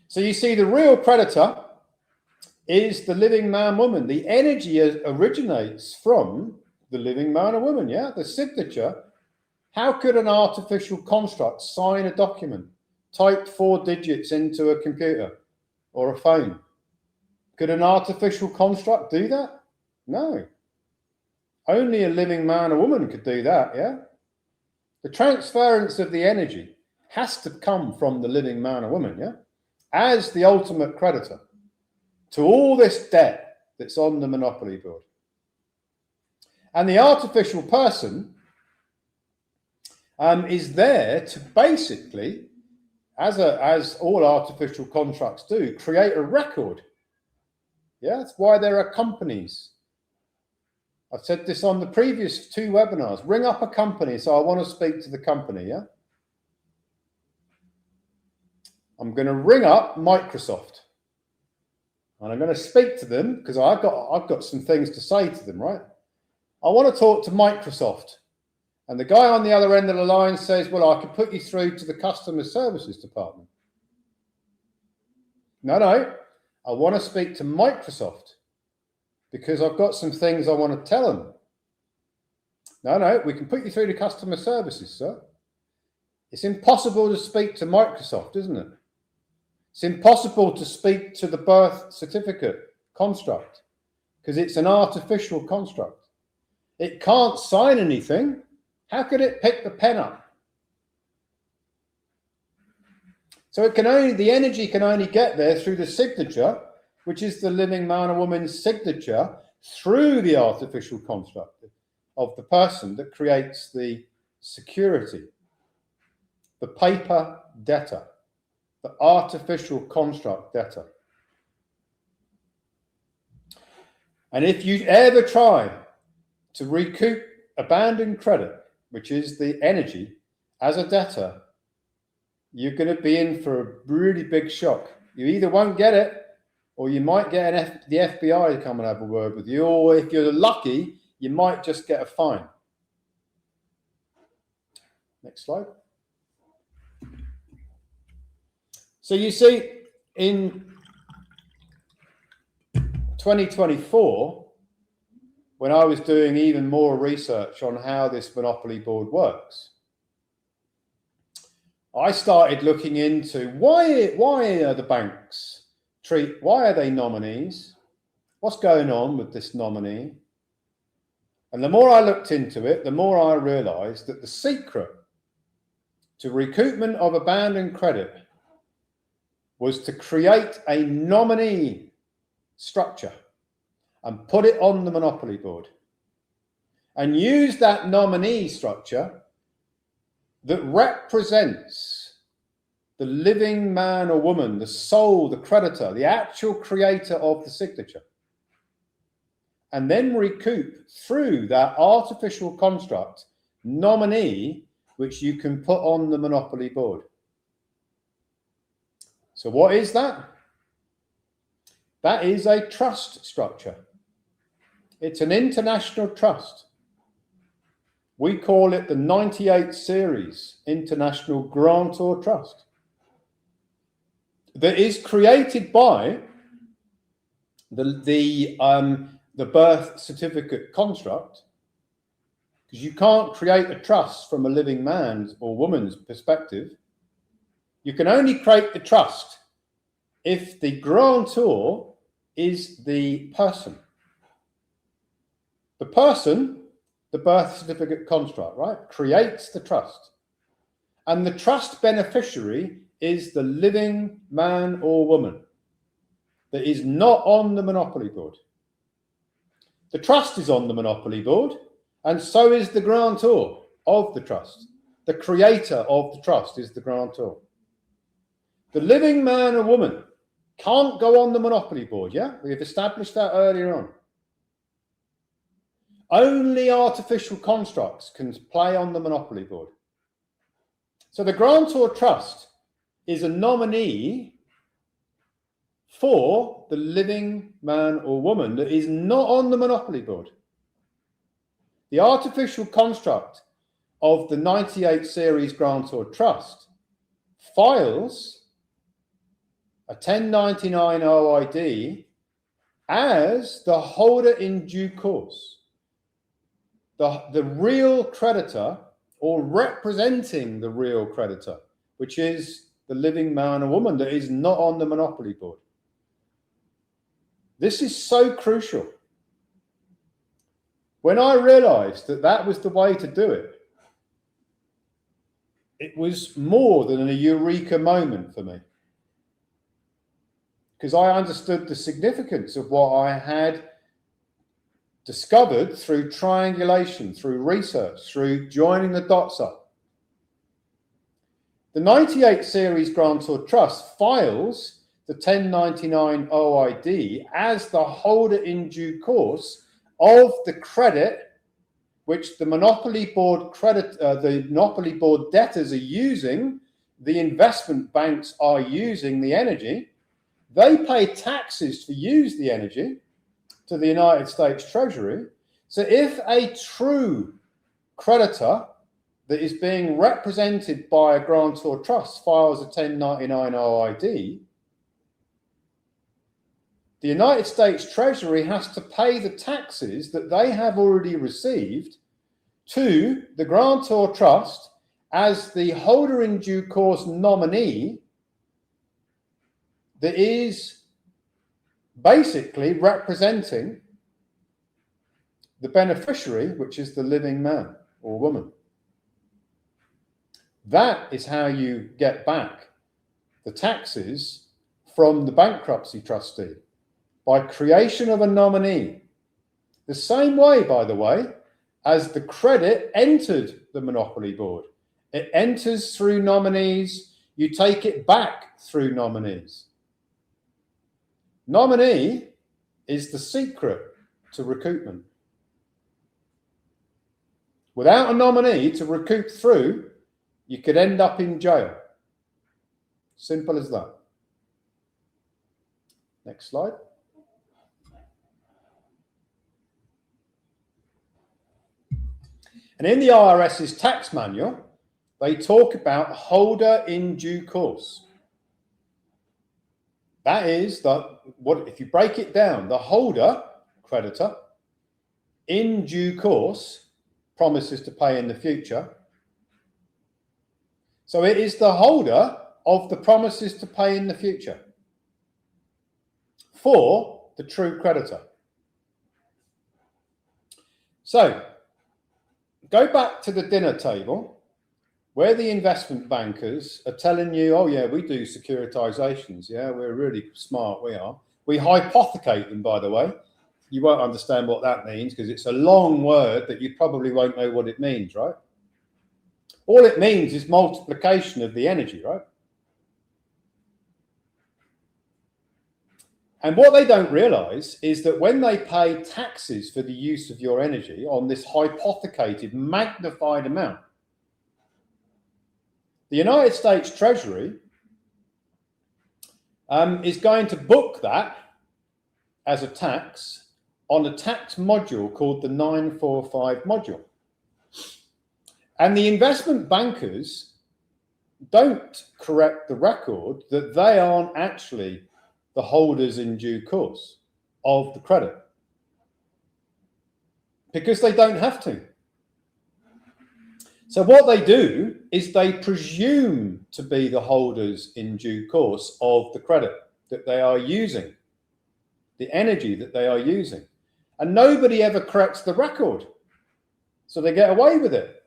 So you see the real creditor is the living man woman. The energy originates from the living man or woman, yeah? The signature. How could an artificial construct sign a document, type 4 digits into a computer or a phone? Could an artificial construct do that? No. Only a living man or woman could do that, yeah? The transference of the energy has to come from the living man or woman, yeah? As the ultimate creditor to all this debt that's on the monopoly board. And the artificial person is there to basically, as all artificial contracts do, create a record. Yeah, that's why there are companies. I've said this on the previous 2 webinars. Ring up a company, so I want to speak to the company, yeah? I'm going to ring up Microsoft. And I'm going to speak to them because I've got some things to say to them, right? I want to talk to Microsoft. And the guy on the other end of the line says, well, I can put you through to the customer services department. No, I want to speak to Microsoft because I've got some things I want to tell them. No, we can put you through to customer services, sir. It's impossible to speak to Microsoft, isn't it? It's impossible to speak to the birth certificate construct because it's an artificial construct. It can't sign anything. How could it pick the pen up? So the energy can only get there through the signature, which is the living man or woman's signature, through the artificial construct of the person that creates the security, the paper debtor, the artificial construct debtor. And if you ever try to recoup abandoned credit, which is the energy, as a debtor, you're going to be in for a really big shock. You either won't get it, or you might get the FBI to come and have a word with you, or if you're lucky, you might just get a fine. Next slide. So you see, in 2024, when I was doing even more research on how this monopoly board works, I started looking into why are the banks why are they nominees? What's going on with this nominee? And the more I looked into it, the more I realized that the secret to recoupment of abandoned credit was to create a nominee structure and put it on the monopoly board and use that nominee structure that represents the living man or woman, the soul, the creditor, the actual creator of the signature, and then recoup through that artificial construct nominee, which you can put on the monopoly board. So what is that? That is a trust structure. It's an international trust. We call it the 98 Series International Grantor Trust, that is created by the birth certificate construct, because you can't create a trust from a living man's or woman's perspective. You can only create the trust if the grantor is the person. The person, the birth certificate construct, right, creates the trust. And the trust beneficiary is the living man or woman that is not on the monopoly board. The trust is on the monopoly board, and so is the grantor of the trust. The creator of the trust is the grantor. The living man or woman can't go on the monopoly board, yeah? We've established that earlier on. Only artificial constructs can play on the monopoly board. So the grantor trust is a nominee for the living man or woman that is not on the monopoly board. The artificial construct of the 98 Series Grantor Trust files a 1099 OID as the holder in due course. The real creditor, or representing the real creditor, which is the living man or woman that is not on the monopoly board. This is so crucial. When I realized that that was the way to do it, it was more than a eureka moment for me, because I understood the significance of what I had discovered through triangulation, through research, through joining the dots up. The 98 Series Grantor Trust files the 1099 OID as the holder in due course of the credit which the monopoly board debtors are using, the investment banks are using the energy. They pay taxes to use the energy to the United States Treasury. So if a true creditor that is being represented by a grantor trust files a 1099 OID, the United States Treasury has to pay the taxes that they have already received to the grantor trust as the holder in due course nominee that is basically representing the beneficiary, which is the living man or woman. That is how you get back the taxes from the bankruptcy trustee, by creation of a nominee. The same way, by the way, as the credit entered the monopoly board. It enters through nominees, you take it back through nominees. Nominee is the secret to recoupment. Without a nominee to recoup through, you could end up in jail. Simple as that. Next slide. And in the IRS's tax manual, they talk about holder in due course. That is what if you break it down, the holder, creditor, in due course, promises to pay in the future. So it is the holder of the promises to pay in the future for the true creditor. So go back to the dinner table where the investment bankers are telling you, oh yeah, we do securitizations. Yeah, we're really smart, we are. We hypothecate them, by the way. You won't understand what that means because it's a long word that you probably won't know what it means, right? All it means is multiplication of the energy, right? And what they don't realize is that when they pay taxes for the use of your energy on this hypothecated, magnified amount, the United States Treasury is going to book that as a tax on a tax module called the 945 module. And the investment bankers don't correct the record that they aren't actually the holders in due course of the credit, because they don't have to. So what they do is they presume to be the holders in due course of the credit that they are using, the energy that they are using. And nobody ever corrects the record. So they get away with it.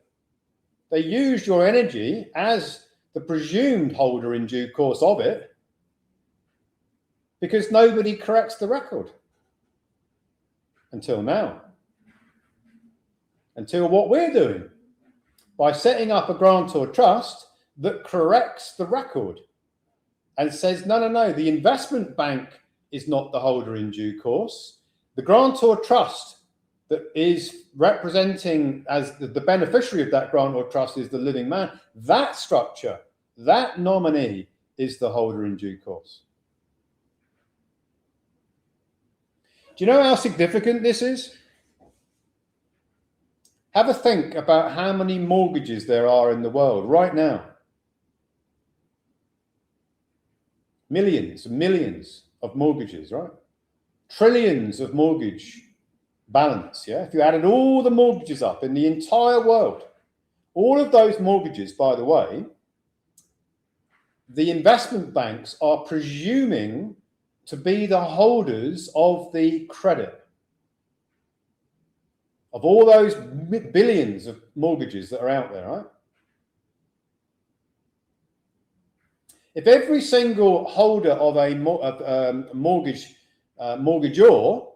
They use your energy as the presumed holder in due course of it because nobody corrects the record. Until now. Until what we're doing. By setting up a grantor trust that corrects the record and says, no, the investment bank is not the holder in due course. The grantor trust that is representing as the beneficiary of that grantor trust is the living man. That structure, that nominee is the holder in due course. Do you know how significant this is? Have a think about how many mortgages there are in the world right now. Millions and millions of mortgages, right? Trillions of mortgage balance, yeah? If you added all the mortgages up in the entire world, all of those mortgages, by the way, the investment banks are presuming to be the holders of the credit. Of all those billions of mortgages that are out there, right? If every single holder of a mortgagor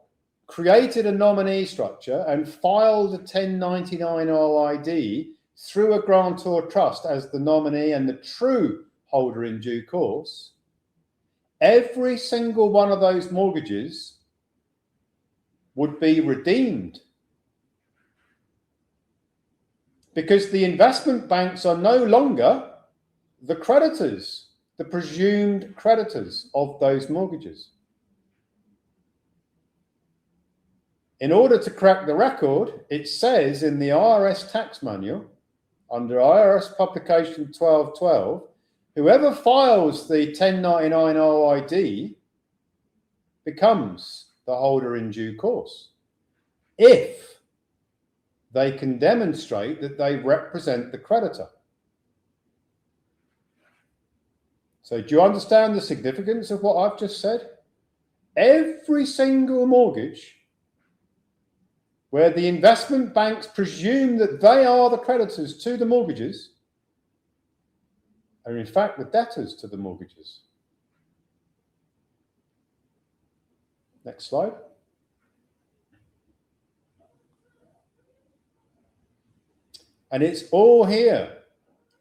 created a nominee structure and filed a 1099 OID through a grantor trust as the nominee and the true holder in due course, every single one of those mortgages would be redeemed. Because the investment banks are no longer the creditors, the presumed creditors of those mortgages. In order to correct the record, it says in the IRS tax manual, under IRS publication 1212, whoever files the 1099 OID becomes the holder in due course, if they can demonstrate that they represent the creditor. So do you understand the significance of what I've just said? Every single mortgage where the investment banks presume that they are the creditors to the mortgages are in fact the debtors to the mortgages. Next slide. And it's all here.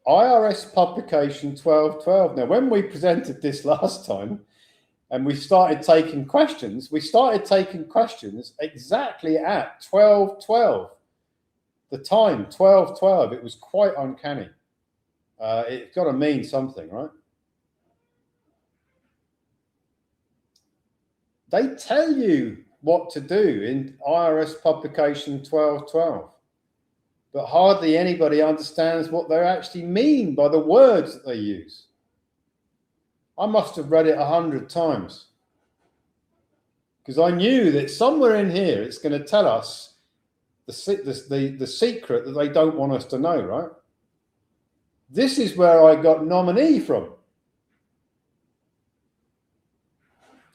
IRS publication 1212. Now, when we presented this last time, and we started taking questions. We started taking questions exactly at 12:12. The time, 12:12. It was quite uncanny. It's got to mean something, right? They tell you what to do in IRS publication 12:12, but hardly anybody understands what they actually mean by the words that they use. I must have read it 100 times because I knew that somewhere in here it's going to tell us the secret that they don't want us to know, right? This is where I got nominee from.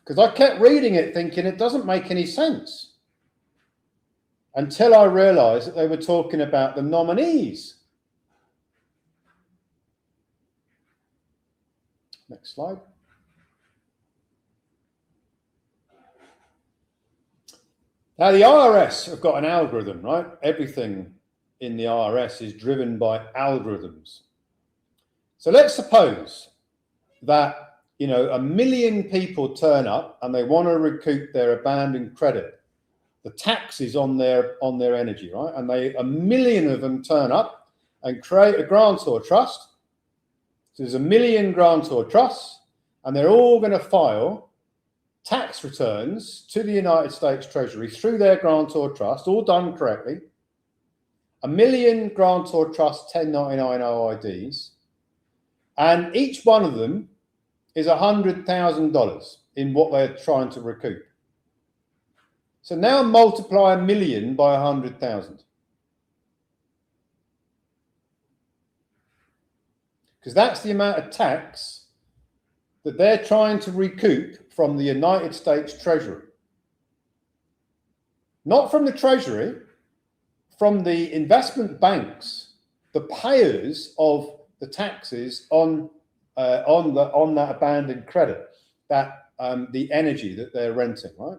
Because I kept reading it thinking it doesn't make any sense. Until I realized that they were talking about the nominees. Next slide. Now the IRS have got an algorithm, right? Everything in the IRS is driven by algorithms. So let's suppose that 1 million people turn up and they want to recoup their abandoned credit, the taxes on their energy, right? And 1 million of them turn up and create a grantor trust. So there's 1 million grantor trusts, and they're all going to file tax returns to the United States Treasury through their grantor trust, all done correctly. 1 million grantor trust 1099 OIDs, and each one of them is $100,000 in what they're trying to recoup. So now multiply 1 million by 100,000. Because that's the amount of tax that they're trying to recoup from the United States Treasury. Not from the Treasury, from the investment banks, the payers of the taxes on that abandoned credit, that the energy that they're renting, right?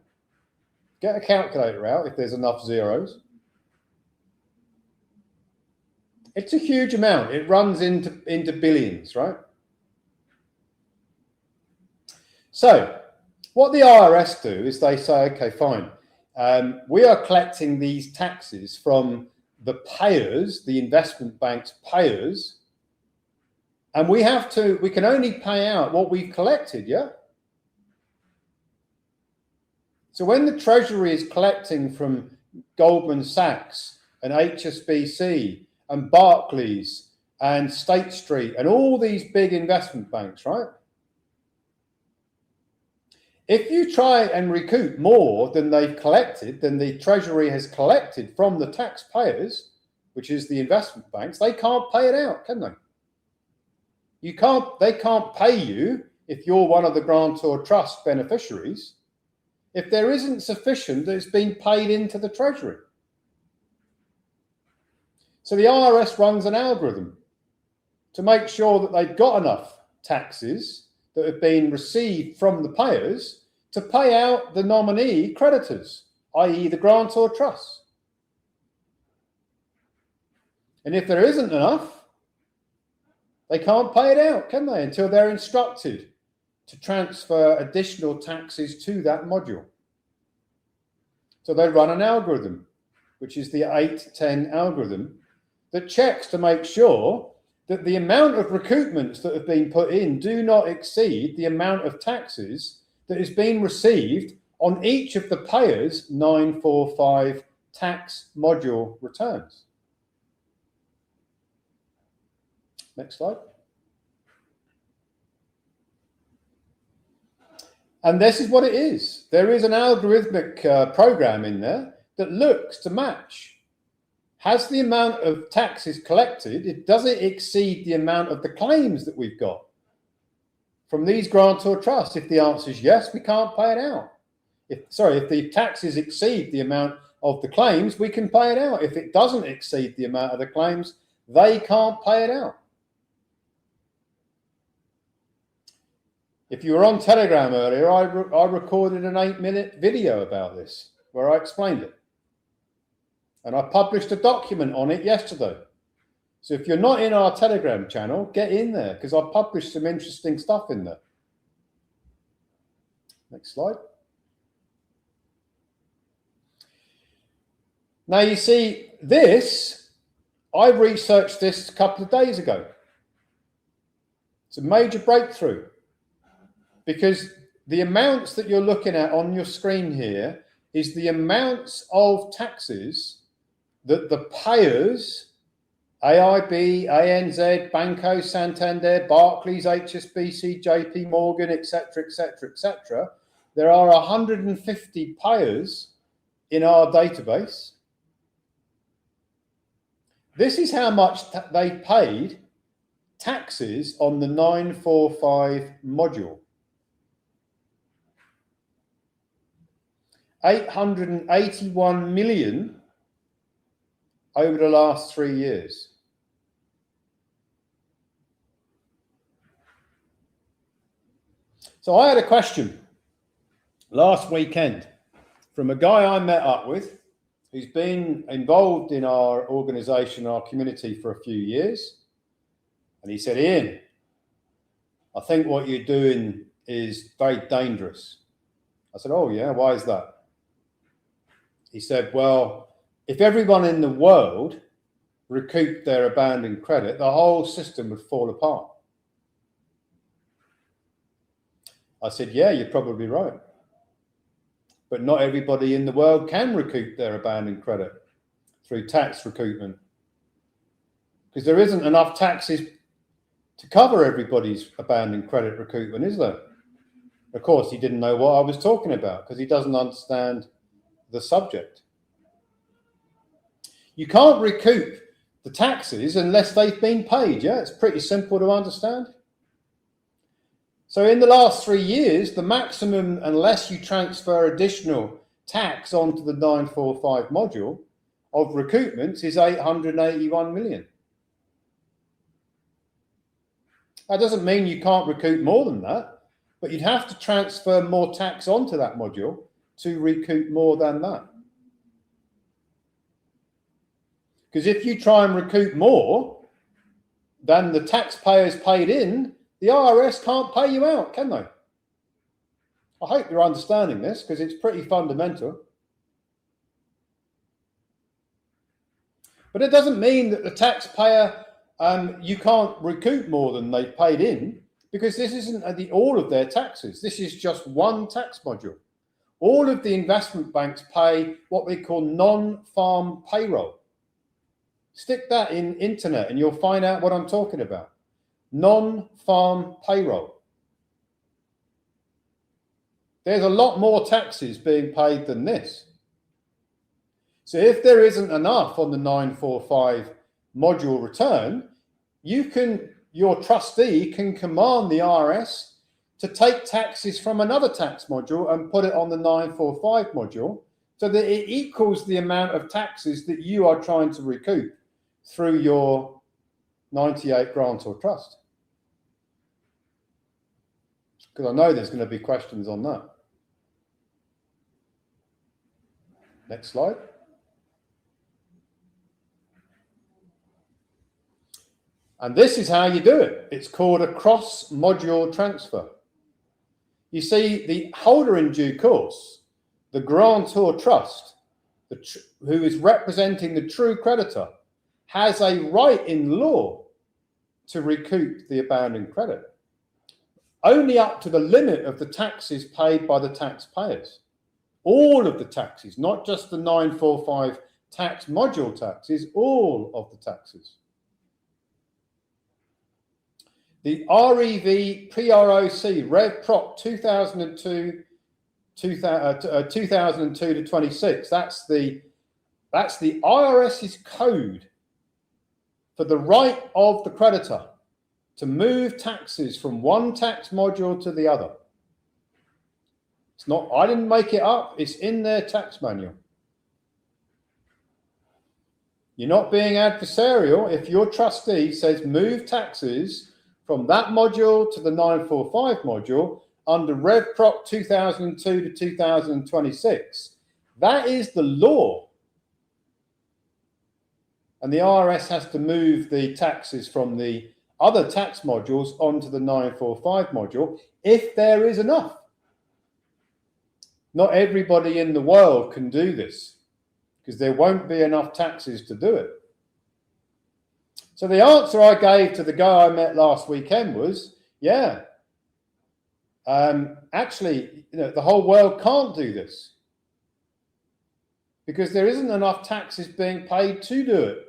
Get a calculator out if there's enough zeros. It's a huge amount. It runs into billions, right? So what the IRS do is they say, okay, fine. We are collecting these taxes from the payers, the investment bank's payers, and we can only pay out what we've collected, yeah? So when the Treasury is collecting from Goldman Sachs and HSBC and Barclays and State Street and all these big investment banks, right? If you try and recoup more than they've collected, than the Treasury has collected from the taxpayers, which is the investment banks, they can't pay it out, can they? They can't pay you if you're one of the grantor trust beneficiaries if there isn't sufficient that's been paid into the Treasury. So the IRS runs an algorithm to make sure that they've got enough taxes that have been received from the payers to pay out the nominee creditors, i.e. the grantor trust. And if there isn't enough, they can't pay it out, can they, until they're instructed to transfer additional taxes to that module. So they run an algorithm, which is the 810 algorithm, that checks to make sure that the amount of recoupments that have been put in do not exceed the amount of taxes that is being received on each of the payers' 945 tax module returns. Next slide. And this is what it is. There is an algorithmic program in there that looks to match. Has the amount of taxes collected, does it exceed the amount of the claims that we've got from these grantor trusts? If the answer is yes, we can't pay it out. If the taxes exceed the amount of the claims, we can pay it out. If it doesn't exceed the amount of the claims, they can't pay it out. If you were on Telegram earlier, I recorded an 8-minute video about this where I explained it. And I published a document on it yesterday. So if you're not in our Telegram channel, get in there because I published some interesting stuff in there. Next slide. Now you see this, I researched this a couple of days ago. It's a major breakthrough because the amounts that you're looking at on your screen here is the amounts of taxes that the payers, AIB, ANZ, Banco Santander, Barclays, HSBC, JP Morgan, etc., etc., etc. There are 150 payers in our database. This is how much they paid taxes on the 945 module. 881 million over the last 3 years. So I had a question last weekend from a guy I met up with who's been involved in our organization, our community for a few years. And he said, Ian, I think what you're doing is very dangerous. I said, oh yeah, why is that? He said, well, if everyone in the world recouped their abandoned credit, the whole system would fall apart. I said, yeah, you're probably right. But not everybody in the world can recoup their abandoned credit through tax recoupment, because there isn't enough taxes to cover everybody's abandoned credit recoupment, is there? Of course, he didn't know what I was talking about because he doesn't understand the subject. You can't recoup the taxes unless they've been paid. Yeah, it's pretty simple to understand. So in the last 3 years, the maximum, unless you transfer additional tax onto the 945 module of recoupments, is 881 million. That doesn't mean you can't recoup more than that, but you'd have to transfer more tax onto that module to recoup more than that. Because if you try and recoup more than the taxpayers paid in, the IRS can't pay you out, can they? I hope you're understanding this because it's pretty fundamental. But it doesn't mean that the taxpayer, you can't recoup more than they paid in, because this isn't all of their taxes. This is just one tax module. All of the investment banks pay what they call non-farm payroll. Stick that in internet and you'll find out what I'm talking about. Non-farm payroll. There's a lot more taxes being paid than this. So if there isn't enough on the 945 module return, your trustee can command the IRS to take taxes from another tax module and put it on the 945 module so that it equals the amount of taxes that you are trying to recoup through your 98 grant or trust. Because I know there's going to be questions on that. Next slide. And this is how you do it. It's called a cross-module transfer. You see, the holder in due course, the grantor trust, who is representing the true creditor, has a right in law to recoup the abandoned credit, only up to the limit of the taxes paid by the taxpayers. All of the taxes, not just the 945 tax module taxes, all of the taxes. The REV PROC, Rev Prop 2002 to 26, that's the IRS's code for the right of the creditor to move taxes from one tax module to the other. It's not, I didn't make it up, it's in their tax manual. You're not being adversarial if your trustee says move taxes from that module to the 945 module under Rev Prop 2002 to 2026. That is the law. And the IRS has to move the taxes from the other tax modules onto the 945 module if there is enough. Not everybody in the world can do this because there won't be enough taxes to do it. So the answer I gave to the guy I met last weekend was, yeah, actually, the whole world can't do this because there isn't enough taxes being paid to do it.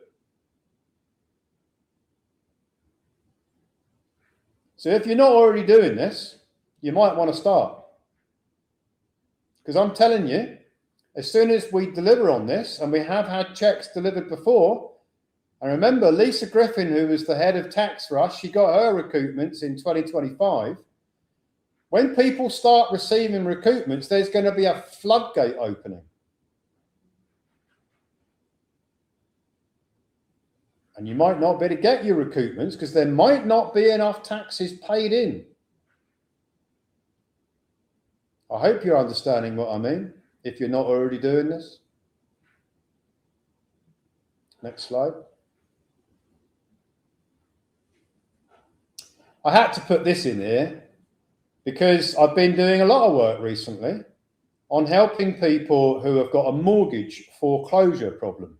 So if you're not already doing this, you might want to start. Because I'm telling you, as soon as we deliver on this, and we have had checks delivered before, and remember Lisa Griffin, who was the head of tax for us, she got her recoupments in 2025. When people start receiving recoupments, there's going to be a floodgate opening. And you might not be able to get your recoupments because there might not be enough taxes paid in. I hope you're understanding what I mean, if you're not already doing this. Next slide. I had to put this in here because I've been doing a lot of work recently on helping people who have got a mortgage foreclosure problem.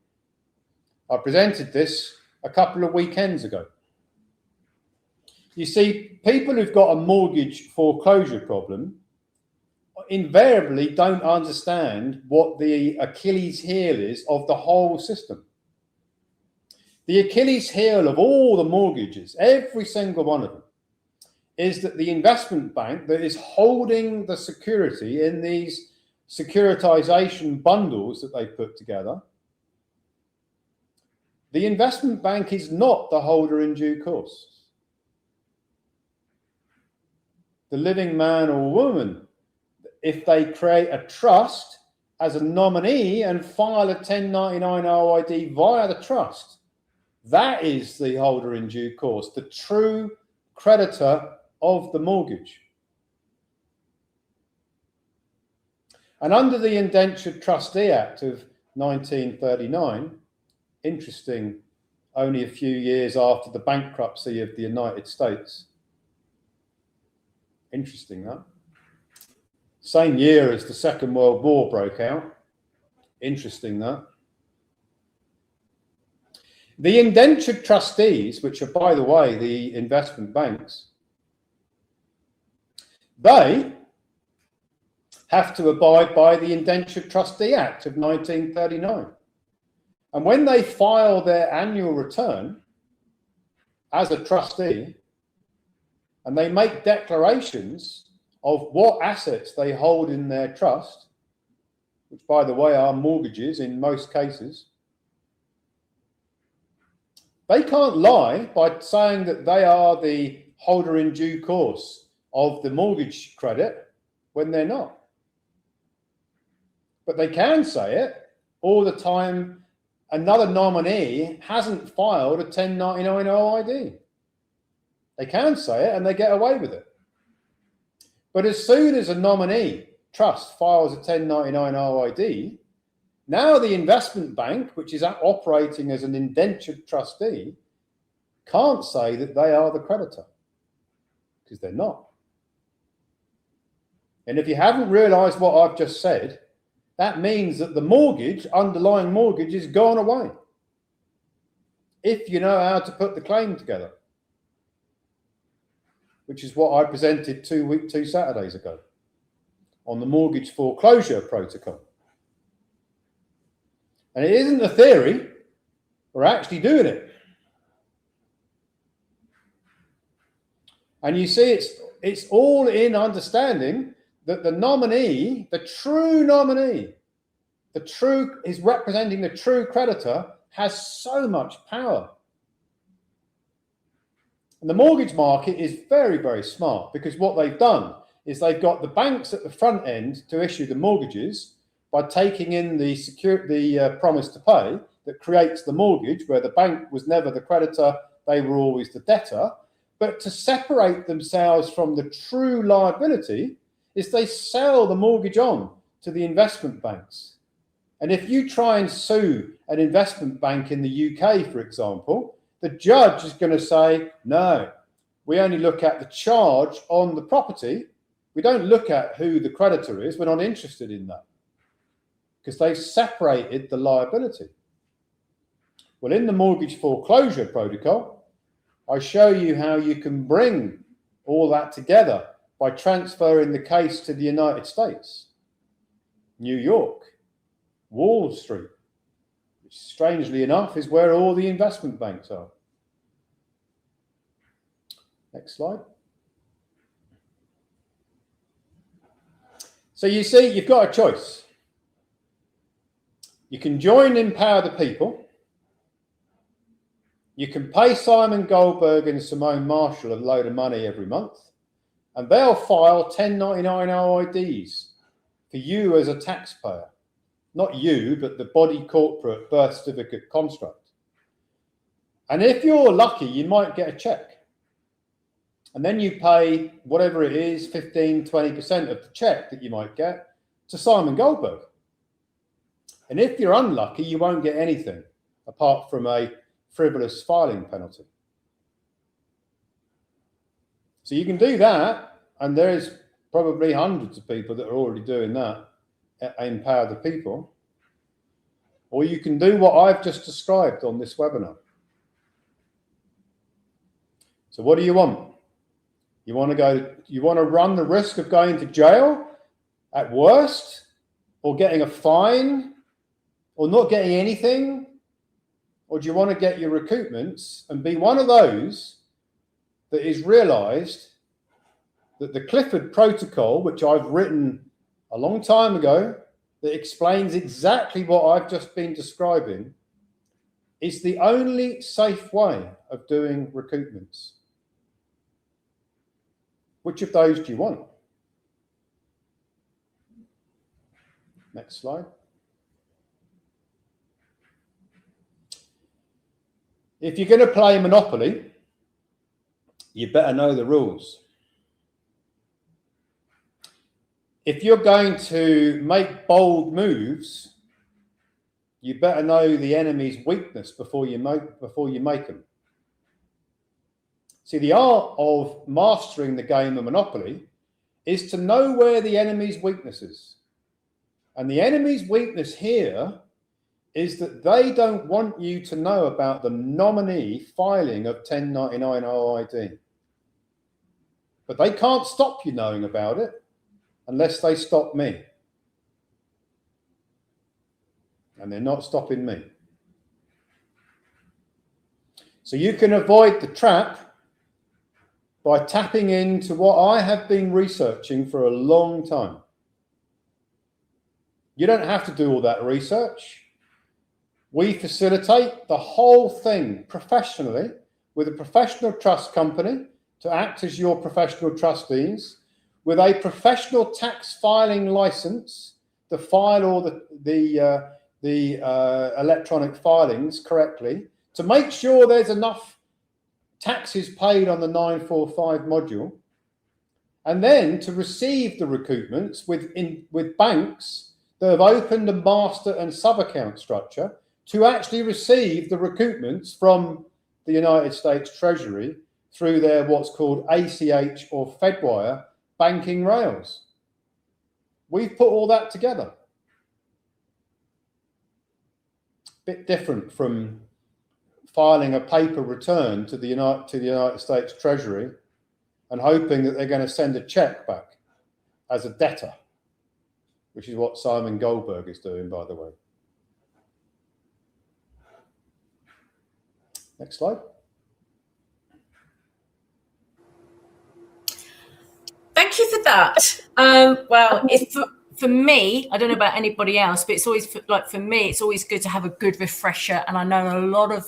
I presented this a couple of weekends ago. You see, people who've got a mortgage foreclosure problem invariably don't understand what the Achilles heel is of the whole system. The Achilles heel of all the mortgages, every single one of them, is that the investment bank that is holding the security in these securitization bundles that they put together, the investment bank is not the holder in due course. The living man or woman, if they create a trust as a nominee and file a 1099 OID via the trust, that is the holder in due course, the true creditor of the mortgage. And under the Indentured Trustee Act of 1939, interesting, only a few years after the bankruptcy of the United States. Interesting, that. Same year as the Second World War broke out. Interesting, that. The indentured trustees, which are, by the way, the investment banks, they have to abide by the Indentured Trustee Act of 1939. And when they file their annual return as a trustee, and they make declarations of what assets they hold in their trust, which, by the way, are mortgages in most cases, they can't lie by saying that they are the holder in due course of the mortgage credit when they're not. But they can say it all the time another nominee hasn't filed a 1099 OID. They can say it and they get away with it. But as soon as a nominee trust files a 1099 OID, now the investment bank, which is operating as an indentured trustee, can't say that they are the creditor because they're not. And if you haven't realized what I've just said, that means that the mortgage, underlying mortgage, is gone away if you know how to put the claim together, which is what I presented two Saturdays ago on the mortgage foreclosure protocol. And it isn't a theory, we're actually doing it. And you see, it's all in understanding that the nominee, the true nominee, is representing the true creditor, has so much power. And the mortgage market is very, very smart, because what they've done is they've got the banks at the front end to issue the mortgages by taking in the promise to pay that creates the mortgage, where the bank was never the creditor, they were always the debtor. But to separate themselves from the true liability is they sell the mortgage on to the investment banks. And if you try and sue an investment bank in the UK, for example, the judge is going to say, no, we only look at the charge on the property, We don't look at who the creditor is. We're not interested in that because they've separated the liability. Well, in the mortgage foreclosure protocol, I show you how you can bring all that together by transferring the case to the United States, New York, Wall Street, which strangely enough is where all the investment banks are. Next slide. So you see, you've got a choice. You can join Empower the People. You can pay Simon Goldberg and Simone Marshall a load of money every month, and they'll file 1099 OIDs for you as a taxpayer. Not you, but the body corporate birth certificate construct. And if you're lucky, you might get a check. And then you pay whatever it is, 15, 20% of the check that you might get to Simon Goldberg. And if you're unlucky, you won't get anything apart from a frivolous filing penalty. So you can do that, and there's probably hundreds of people that are already doing that at Empower the People. Or you can do what I've just described on this webinar. So what do you want? You want to run the risk of going to jail at worst, or getting a fine, or not getting anything? Or do you want to get your recoupments and be one of those that is realized that the Clifford Protocol, which I've written a long time ago, that explains exactly what I've just been describing, is the only safe way of doing recoupments? Which of those do you want? Next slide. If you're going to play Monopoly, you better know the rules. If you're going to make bold moves, you better know the enemy's weakness before you make them. See, the art of mastering the game of Monopoly is to know where the enemy's weakness is. And the enemy's weakness here is that they don't want you to know about the nominee filing of 1099 OID. But they can't stop you knowing about it unless they stop me. And they're not stopping me. So you can avoid the trap by tapping into what I have been researching for a long time. You don't have to do all that research. We facilitate the whole thing professionally with a professional trust company to act as your professional trustees, with a professional tax filing license to file all the electronic filings correctly, to make sure there's enough taxes paid on the 945 module, and then to receive the recoupments with banks that have opened a master and sub-account structure to actually receive the recoupments from the United States Treasury through their what's called ACH or Fedwire banking rails. We've put all that together. Bit different from filing a paper return to the United States Treasury and hoping that they're going to send a check back as a debtor, which is what Simon Goldberg is doing, by the way. Next slide. Thank you for that. Well, for me, I don't know about anybody else, but it's always for me, it's always good to have a good refresher. And I know a lot of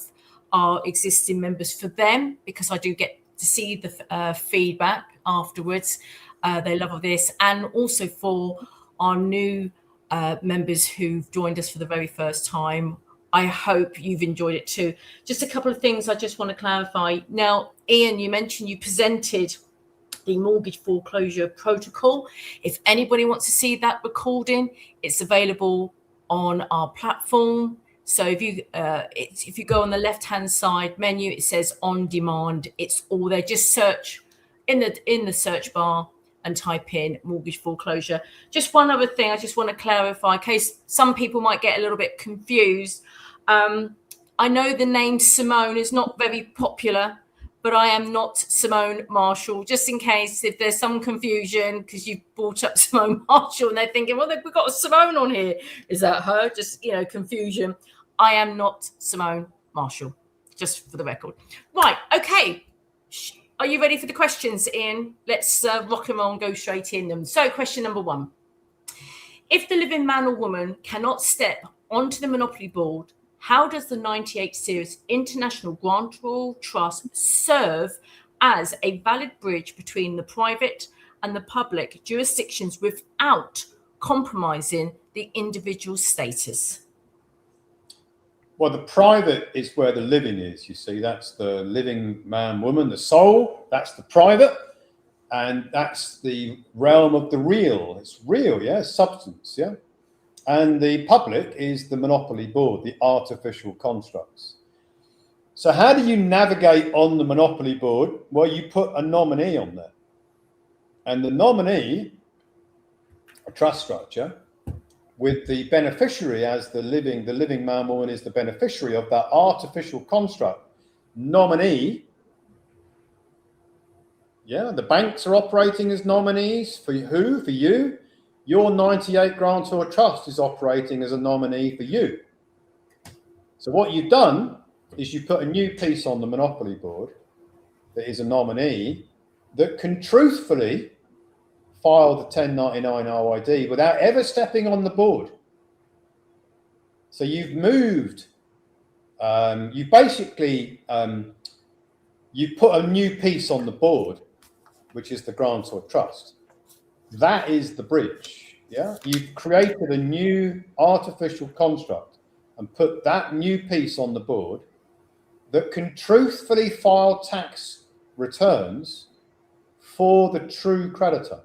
our existing members, for them, because I do get to see the feedback afterwards. They love this. And also for our new members who've joined us for the very first time, I hope you've enjoyed it too. Just a couple of things I just want to clarify. Now, Ian, you mentioned you presented the mortgage foreclosure protocol. If anybody wants to see that recording, it's available on our platform. So if you go on the left-hand side menu, it says on demand. It's all there. Just search in the search bar and type in mortgage foreclosure. Just one other thing I just want to clarify, in case some people might get a little bit confused. I know the name Simone is not very popular, but I am not Simone Marshall, just in case if there's some confusion because you brought up Simone Marshall and they're thinking, well, we've got a Simone on here. Is that her? Just, confusion. I am not Simone Marshall, just for the record. Right. Okay. Are you ready for the questions, Ian? Let's rock and roll and go straight in them. So question number 1. If the living man or woman cannot step onto the Monopoly board, how does the 98 series International Grantor Trust serve as a valid bridge between the private and the public jurisdictions without compromising the individual status? Well, the private is where the living is, you see. That's the living man, woman, the soul. That's the private. And that's the realm of the real. It's real, yeah, substance, yeah. And the public is the Monopoly board, the artificial constructs. So how do you navigate on the Monopoly board? Well, you put a nominee on there. And the nominee, a trust structure, with the beneficiary as the living man, woman is the beneficiary of that artificial construct. Nominee, yeah, the banks are operating as nominees. For who? For you. Your 98 Grantor Trust is operating as a nominee for you. So what you've done is you put a new piece on the Monopoly board that is a nominee that can truthfully file the 1099 OID without ever stepping on the board. So you've moved, you basically, you put a new piece on the board, which is the Grantor Trust. That is the bridge, yeah? You've created a new artificial construct and put that new piece on the board that can truthfully file tax returns for the true creditor,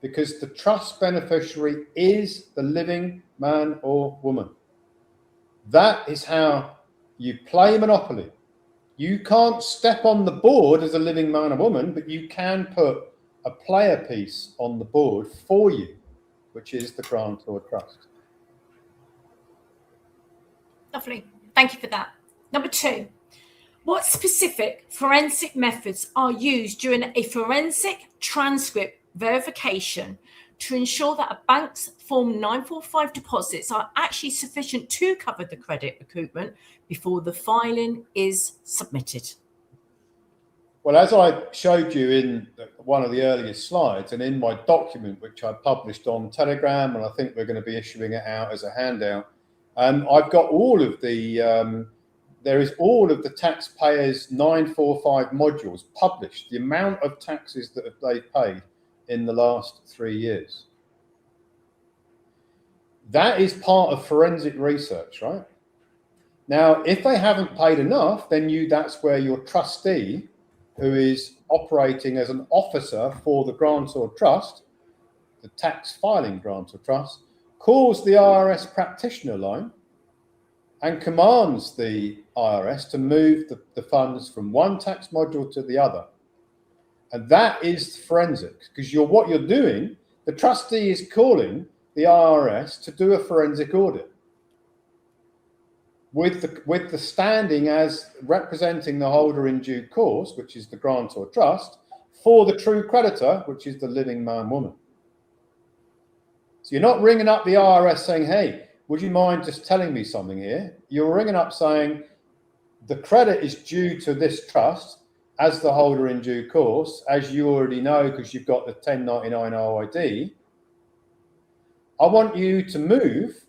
because the trust beneficiary is the living man or woman. That is how you play Monopoly. You can't step on the board as a living man or woman, but you can put a player piece on the board for you, which is the Grantor Trust. Lovely. Thank you for that. Number 2, what specific forensic methods are used during a forensic transcript verification to ensure that a bank's Form 945 deposits are actually sufficient to cover the credit recoupment before the filing is submitted? Well, as I showed you in one of the earlier slides and in my document, which I published on Telegram, and I think we're going to be issuing it out as a handout, I've got all of the, there is all of the taxpayers' 945 modules published, the amount of taxes that they've paid in the last 3 years. That is part of forensic research, right? Now, if they haven't paid enough, then that's where your trustee, who is operating as an officer for the Grantor Trust, the tax filing Grantor Trust, calls the IRS practitioner line and commands the IRS to move the funds from one tax module to the other. And that is forensics, because what you're doing, the trustee is calling the IRS to do a forensic audit with the standing as representing the holder in due course, which is the Grantor Trust, for the true creditor, which is the living man, woman. So you're not ringing up the IRS saying, hey, would you mind just telling me something here? You're ringing up saying the credit is due to this trust as the holder in due course, as you already know because you've got the 1099 OID. I want you to move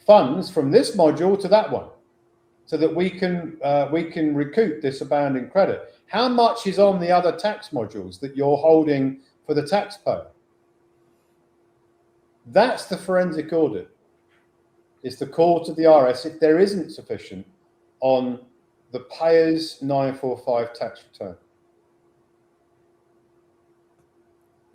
funds from this module to that one so that we can recoup this abounding credit. How much is on the other tax modules that you're holding for the taxpayer? That's the forensic audit. It's the call to the IRS if there isn't sufficient on the payer's 945 tax return.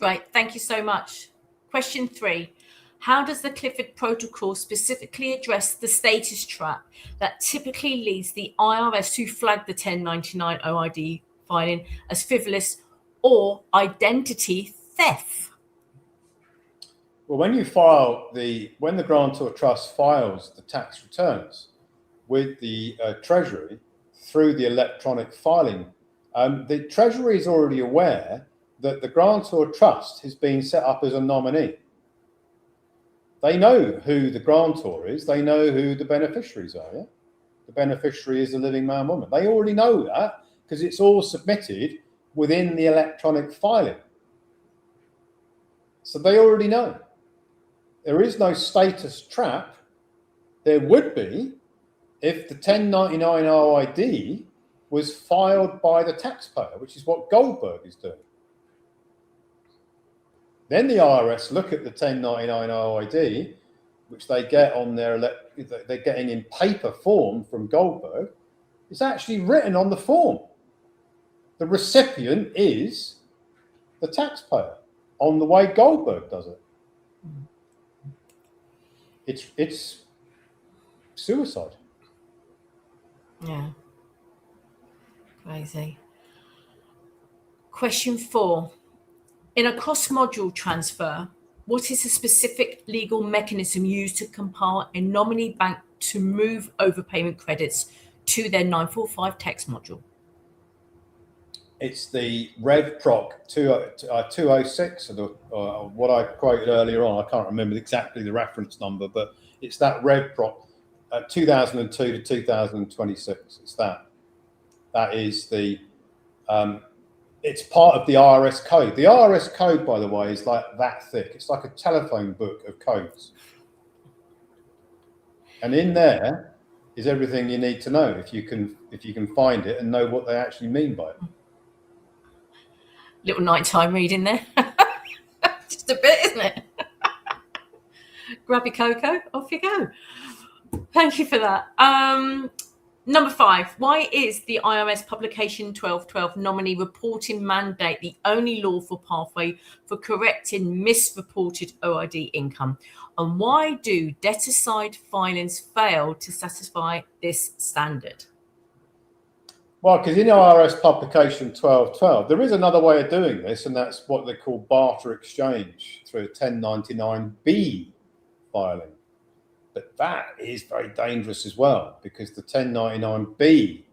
Right, thank you so much. Question 3. How does the Clifford Protocol specifically address the status trap that typically leads the IRS to flag the 1099 OID filing as frivolous or identity theft? Well, when the grantor trust files the tax returns with the Treasury through the electronic filing, the Treasury is already aware that the grantor trust has been set up as a nominee. They know who the grantor is. They know who the beneficiaries are. Yeah? The beneficiary is the living man, woman. They already know that because it's all submitted within the electronic filing. So they already know. There is no status trap. There would be if the 1099 OID was filed by the taxpayer, which is what Goldberg is doing. Then the IRS look at the 1099 OID, which they get on they're getting in paper form from Goldberg. It's actually written on the form. The recipient is the taxpayer on the way Goldberg does it. It's suicide. Yeah. Crazy. Question 4. In a cross-module transfer, what is the specific legal mechanism used to compel a nominee bank to move overpayment credits to their 945 tax module? It's the REDRESS 206, or what I quoted earlier on. I can't remember exactly the reference number, but it's that REDRESS 2002 to 2026. It's that. That is the. It's part of the IRS code. The IRS code, by the way, is like that thick. It's like a telephone book of codes. And in there is everything you need to know if you can find it and know what they actually mean by it. Little nighttime reading there. Just a bit, isn't it? Grab your cocoa, off you go. Thank you for that. Number 5, why is the IRS Publication 1212 nominee reporting mandate the only lawful pathway for correcting misreported OID income? And why do debtor-side filings fail to satisfy this standard? Well, because in IRS Publication 1212, there is another way of doing this, and that's what they call barter exchange through a 1099B filing. But that is very dangerous as well, because the 1099B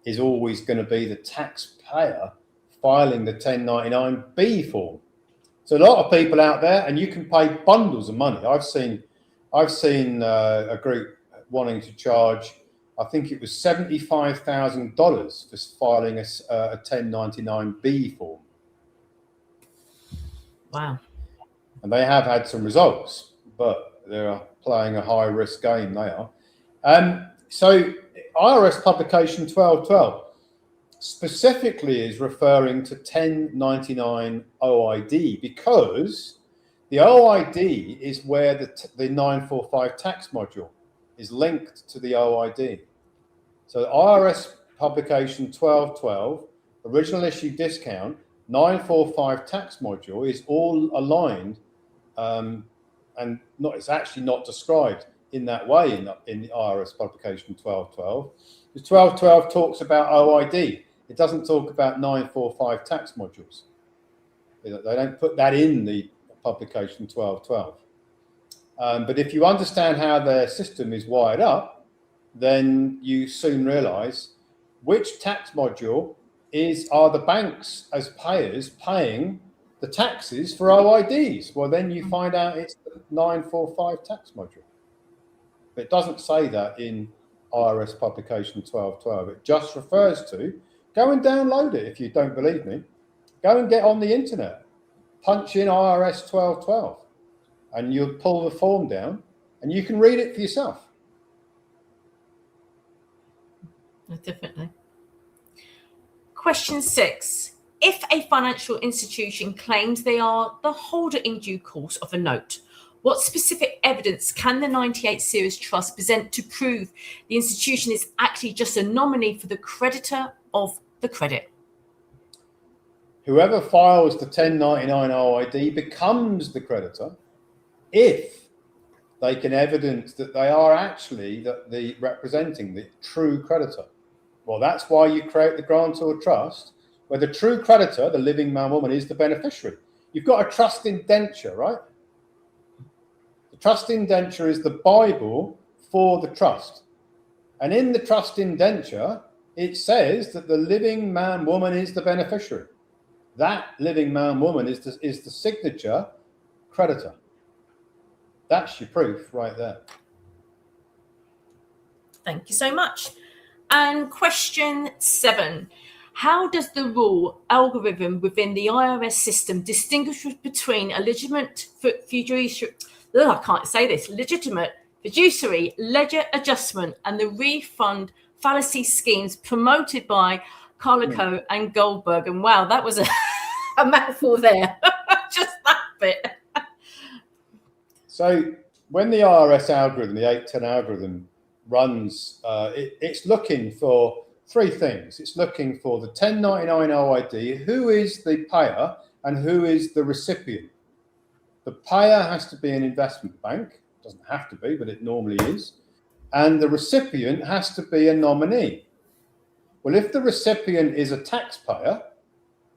is always going to be the taxpayer filing the 1099B form. So a lot of people out there, and you can pay bundles of money. I've seen a group wanting to charge, I think it was $75,000 for filing a 1099B form. Wow. And they have had some results, but they're playing a high risk game, they are. So IRS Publication 1212 specifically is referring to 1099 OID, because the OID is where the 945 tax module is linked to the OID. So IRS Publication 1212, original issue discount, 945 tax module is all aligned, and it's actually not described in that way in the IRS Publication 1212. The 1212 talks about OID. It doesn't talk about 945 tax modules. They don't put that in the Publication 1212. But if you understand how their system is wired up, then you soon realize which tax module are the banks as payers paying the taxes for OIDs. Well, then you find out it's the 945 tax module. But it doesn't say that in IRS Publication 1212. It just refers to, go and download it if you don't believe me. Go and get on the internet, punch in IRS 1212, and you'll pull the form down and you can read it for yourself. Definitely. Question 6. If a financial institution claims they are the holder in due course of a note, what specific evidence can the 98 Series Trust present to prove the institution is actually just a nominee for the creditor of the credit? Whoever files the 1099 OID becomes the creditor if they can evidence that they are actually the representing the true creditor. Well, that's why you create the grantor trust, where the true creditor, the living man, woman, is the beneficiary. You've got a trust indenture, right? trust indenture is the Bible for the trust. And in the trust indenture, it says that the living man, woman is the beneficiary. That living man, woman is the signature creditor. That's your proof right there. Thank you so much. And question 7. How does the rule algorithm within the IRS system distinguish between a legitimate fiduciary ledger adjustment and the refund fallacy schemes promoted by Carlico and Goldberg? And wow, that was a mouthful there. Just that bit. So when the IRS algorithm, the 810 algorithm, runs, it's looking for 3 things. It's looking for the 1099 OID, who is the payer and who is the recipient. The payer has to be an investment bank. It doesn't have to be, but it normally is. And the recipient has to be a nominee. Well, if the recipient is a taxpayer,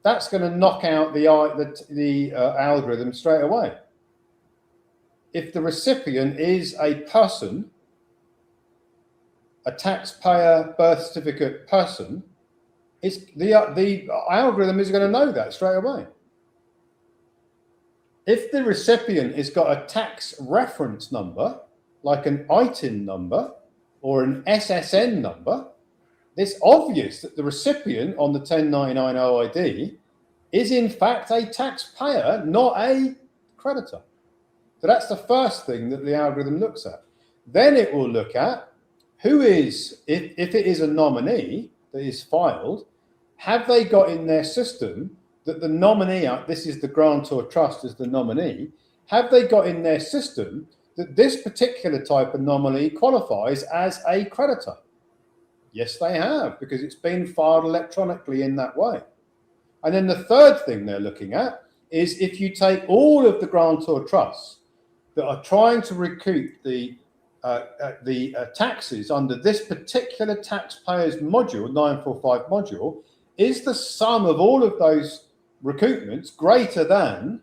that's going to knock out the algorithm straight away. If the recipient is a person, a taxpayer birth certificate person, it's the algorithm is going to know that straight away. If the recipient has got a tax reference number, like an ITIN number or an SSN number, it's obvious that the recipient on the 1099 OID is in fact a taxpayer, not a creditor. So that's the first thing that the algorithm looks at. Then it will look at who is, if it is a nominee that is filed, have they got in their system that the nominee, this is the grantor trust as the nominee, have they got in their system that this particular type of nominee qualifies as a creditor? Yes, they have, because it's been filed electronically in that way. And then the third thing they're looking at is if you take all of the grantor trusts that are trying to recoup the taxes under this particular taxpayer's module, 945 module, is the sum of all of those recoupments greater than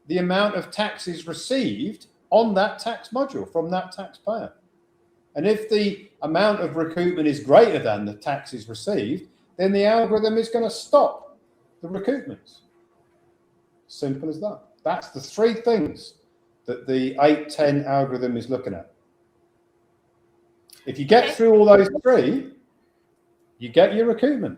the amount of taxes received on that tax module from that taxpayer? And if the amount of recoupment is greater than the taxes received, then the algorithm is going to stop the recoupments. Simple as that. That's the 3 things that the 810 algorithm is looking at. If you get through all those 3, you get your recoupment,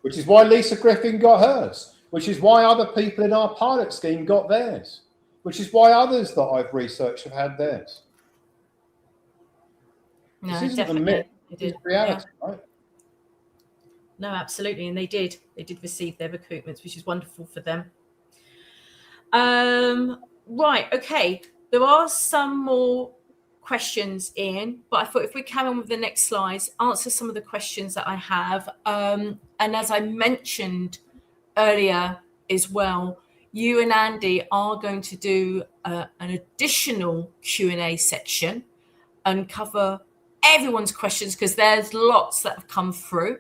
which is why Lisa Griffin got hers, which is why other people in our pilot scheme got theirs, which is why others that I've researched have had theirs. No, this isn't a myth, it's reality, right? No, absolutely. And they did receive their recoupments, which is wonderful for them. Right, okay. There are some more questions in, but I thought if we carry on with the next slides, answer some of the questions that I have. And as I mentioned earlier as well, you and Andy are going to do an additional Q&A section and cover everyone's questions, because there's lots that have come through.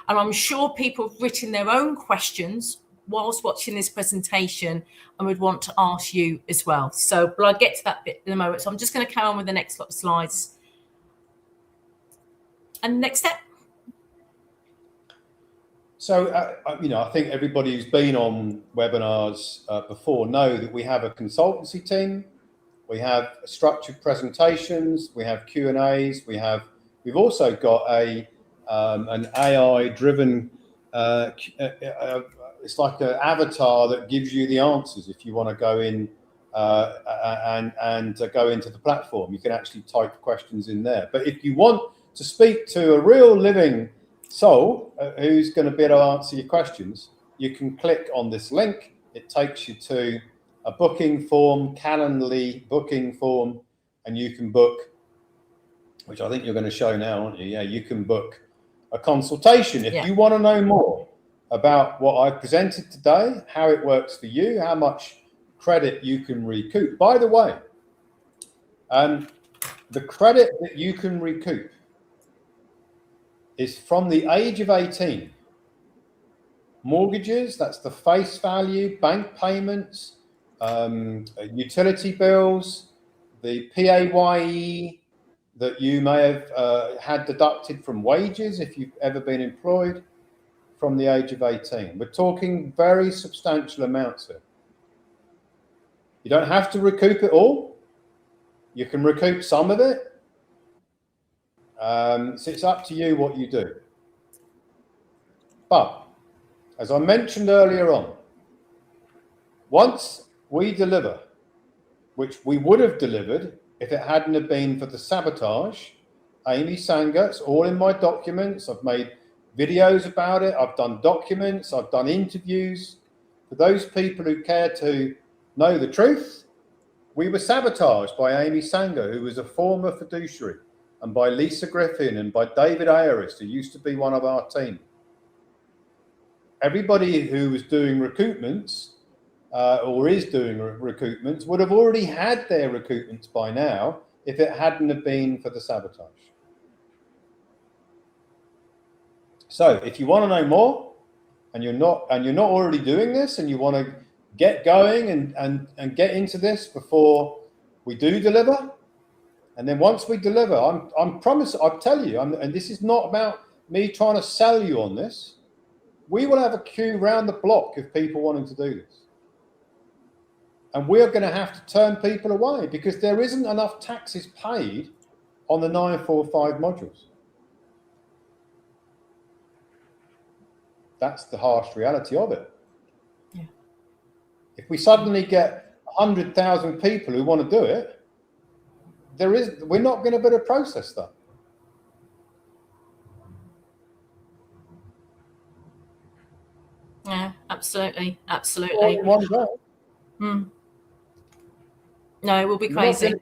And I'm sure people have written their own questions whilst watching this presentation and would want to ask you as well. So, but I'll get to that bit in a moment. So I'm just going to carry on with the next lot of slides. And next step. So, I think everybody who's been on webinars before know that we have a consultancy team, we have structured presentations, we have Q&As, we've also got an AI-driven it's like an avatar that gives you the answers. If you want to go in and go into the platform, you can actually type questions in there. But if you want to speak to a real living soul who's going to be able to answer your questions, you can click on this link. It takes you to a booking form, Calendly booking form, and you can book, which I think you're going to show now, aren't you? Yeah, you can book a consultation if you want to know more about what I presented today, how it works for you, how much credit you can recoup. By the way, the credit that you can recoup is from the age of 18. Mortgages, that's the face value, bank payments, utility bills, the PAYE that you may have had deducted from wages if you've ever been employed from the age of 18. We're talking very substantial amounts here. You don't have to recoup it all. You can recoup some of it. So it's up to you what you do. But as I mentioned earlier on, once we deliver, which we would have delivered if it hadn't have been for the sabotage, Amy Sanger, it's all in my documents. I've made videos about it. I've done documents. I've done interviews. For those people who care to know the truth, we were sabotaged by Amy Sanger, who was a former fiduciary, and by Lisa Griffin and by David Ayerist, who used to be one of our team. Everybody who was doing recoupments or is doing recoupments would have already had their recoupments by now if it hadn't have been for the sabotage. So if you want to know more and you're not already doing this and you want to get going and get into this before we do deliver, and then once we deliver, I'm promised, I'll tell you, and this is not about me trying to sell you on this, we will have a queue round the block of people wanting to do this. And we're going to have to turn people away because there isn't enough taxes paid on the 945 modules. That's the harsh reality of it. Yeah. If we suddenly get 100,000 people who want to do it, we're not going to be able to process that. Yeah, absolutely, absolutely. One go. No, it will be crazy.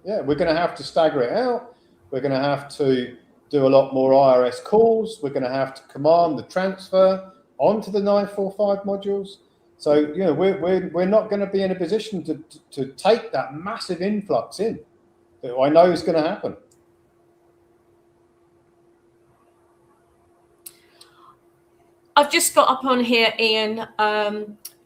Yeah, we're going to have to stagger it out. We're going to have to do a lot more IRS calls. We're going to have to command the transfer onto the 945 modules. So, you know, we're not going to be in a position to take that massive influx in that I know is going to happen. I've just got up on here, Ian,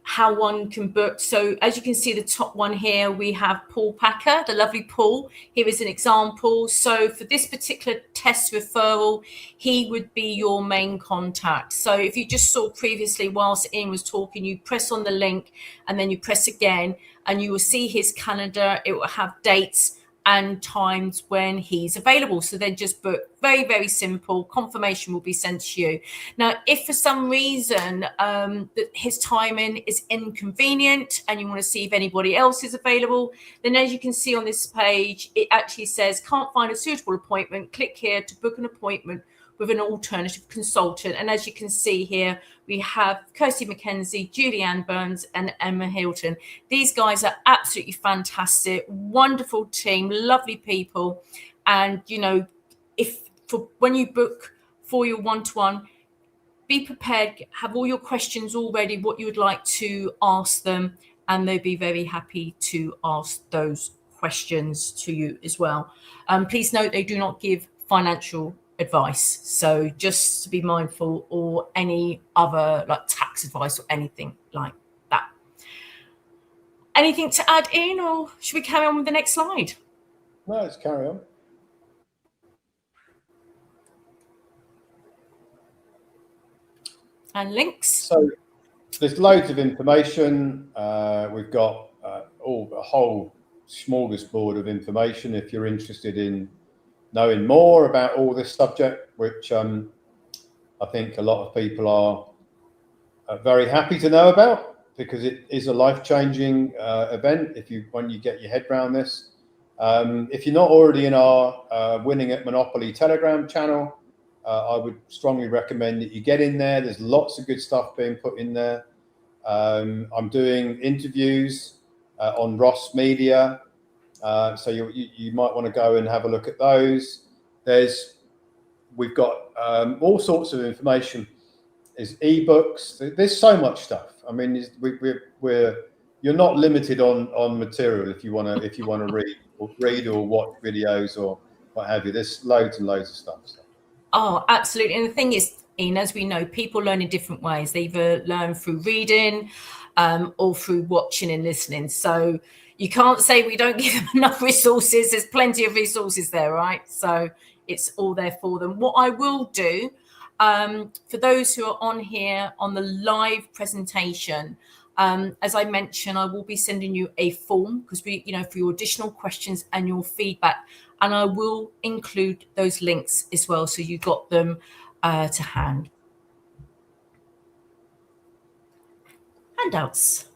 how one can book. So as you can see, the top one here, we have Paul Packer, the lovely Paul. Here is an example. So for this particular test referral, he would be your main contact. So if you just saw previously whilst Ian was talking, you press on the link and then you press again and you will see his calendar. It will have dates and times when he's available. So then just book. Very, very simple. Confirmation will be sent to you. Now, if for some reason his timing is inconvenient and you want to see if anybody else is available, then as you can see on this page, it actually says, can't find a suitable appointment. Click here to book an appointment with an alternative consultant. And as you can see here, we have Kirsty McKenzie, Julianne Burns, and Emma Hilton. These guys are absolutely fantastic, wonderful team, lovely people. And, you know, when you book for your one-to-one, be prepared, have all your questions all ready, what you would like to ask them, and they'll be very happy to ask those questions to you as well. Please note they do not give financial advice, so just to be mindful, or any other like tax advice or anything like that. Anything to add in, or should we carry on with the next slide? No, let's carry on. And links. So there's loads of information. We've got a whole smorgasbord of information if you're interested in knowing more about all this subject, which I think a lot of people are very happy to know about, because it is a life-changing event when you get your head around this. If you're not already in our Winning at Monopoly Telegram channel, I would strongly recommend that you get in there. There's lots of good stuff being put in there. I'm doing interviews on Ross Media, so you might want to go and have a look at those. We've got all sorts of information. There's ebooks. There's so much stuff. I mean, you're not limited on material if you want to read or watch videos or what have you. There's loads and loads of stuff. So. Oh, absolutely. And the thing is, Ian, as we know, people learn in different ways. They either learn through reading, or through watching and listening. So you can't say we don't give them enough resources. There's plenty of resources there, right? So it's all there for them. What I will do, for those who are on here on the live presentation, as I mentioned, I will be sending you a form because for your additional questions and your feedback, and I will include those links as well, so you got them to hand. Handouts.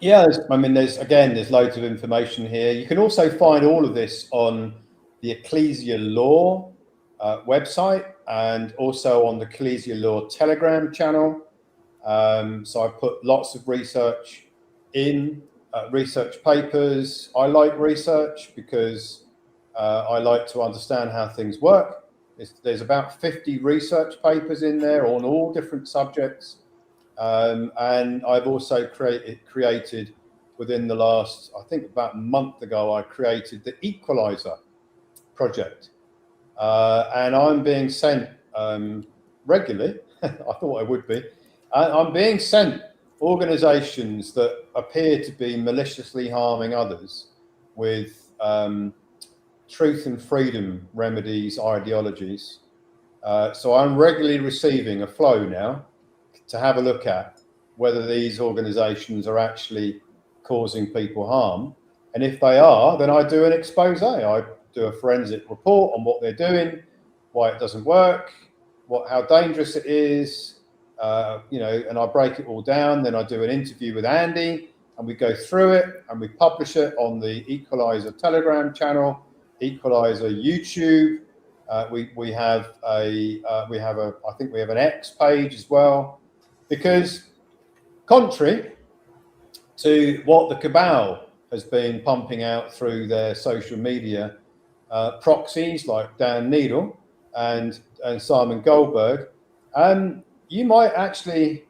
Yeah, there's loads of information here. You can also find all of this on the Ecclesia Law website and also on the Ecclesia Law Telegram channel. So I put lots of research in, research papers. I like research because I like to understand how things work. There's about 50 research papers in there on all different subjects. And I've also created within the last, I think about a month ago, I created the Equalizer project. And I'm being sent regularly, I thought I would be, I'm being sent organizations that appear to be maliciously harming others with truth and freedom remedies, ideologies. So I'm regularly receiving a flow now to have a look at whether these organizations are actually causing people harm. And if they are, then I do an expose. I do a forensic report on what they're doing, why it doesn't work, how dangerous it is, and I break it all down. Then I do an interview with Andy and we go through it and we publish it on the Equalizer Telegram channel, Equalizer YouTube. We have an X page as well, because contrary to what the cabal has been pumping out through their social media proxies like Dan Needle and Simon Goldberg, you might actually,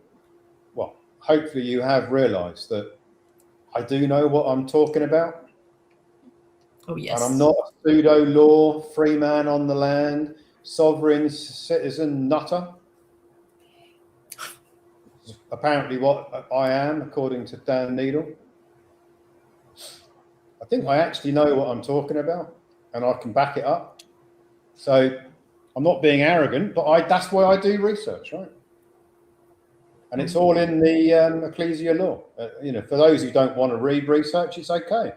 well, hopefully you have realized that I do know what I'm talking about. Oh, yes. And I'm not a pseudo-law, free man on the land, sovereign citizen nutter. Apparently what I am, according to Dan Needle. I think I actually know what I'm talking about and I can back it up. So I'm not being arrogant, but that's why I do research, right? And it's all in the Ecclesia Law. For those who don't want to read research, it's okay.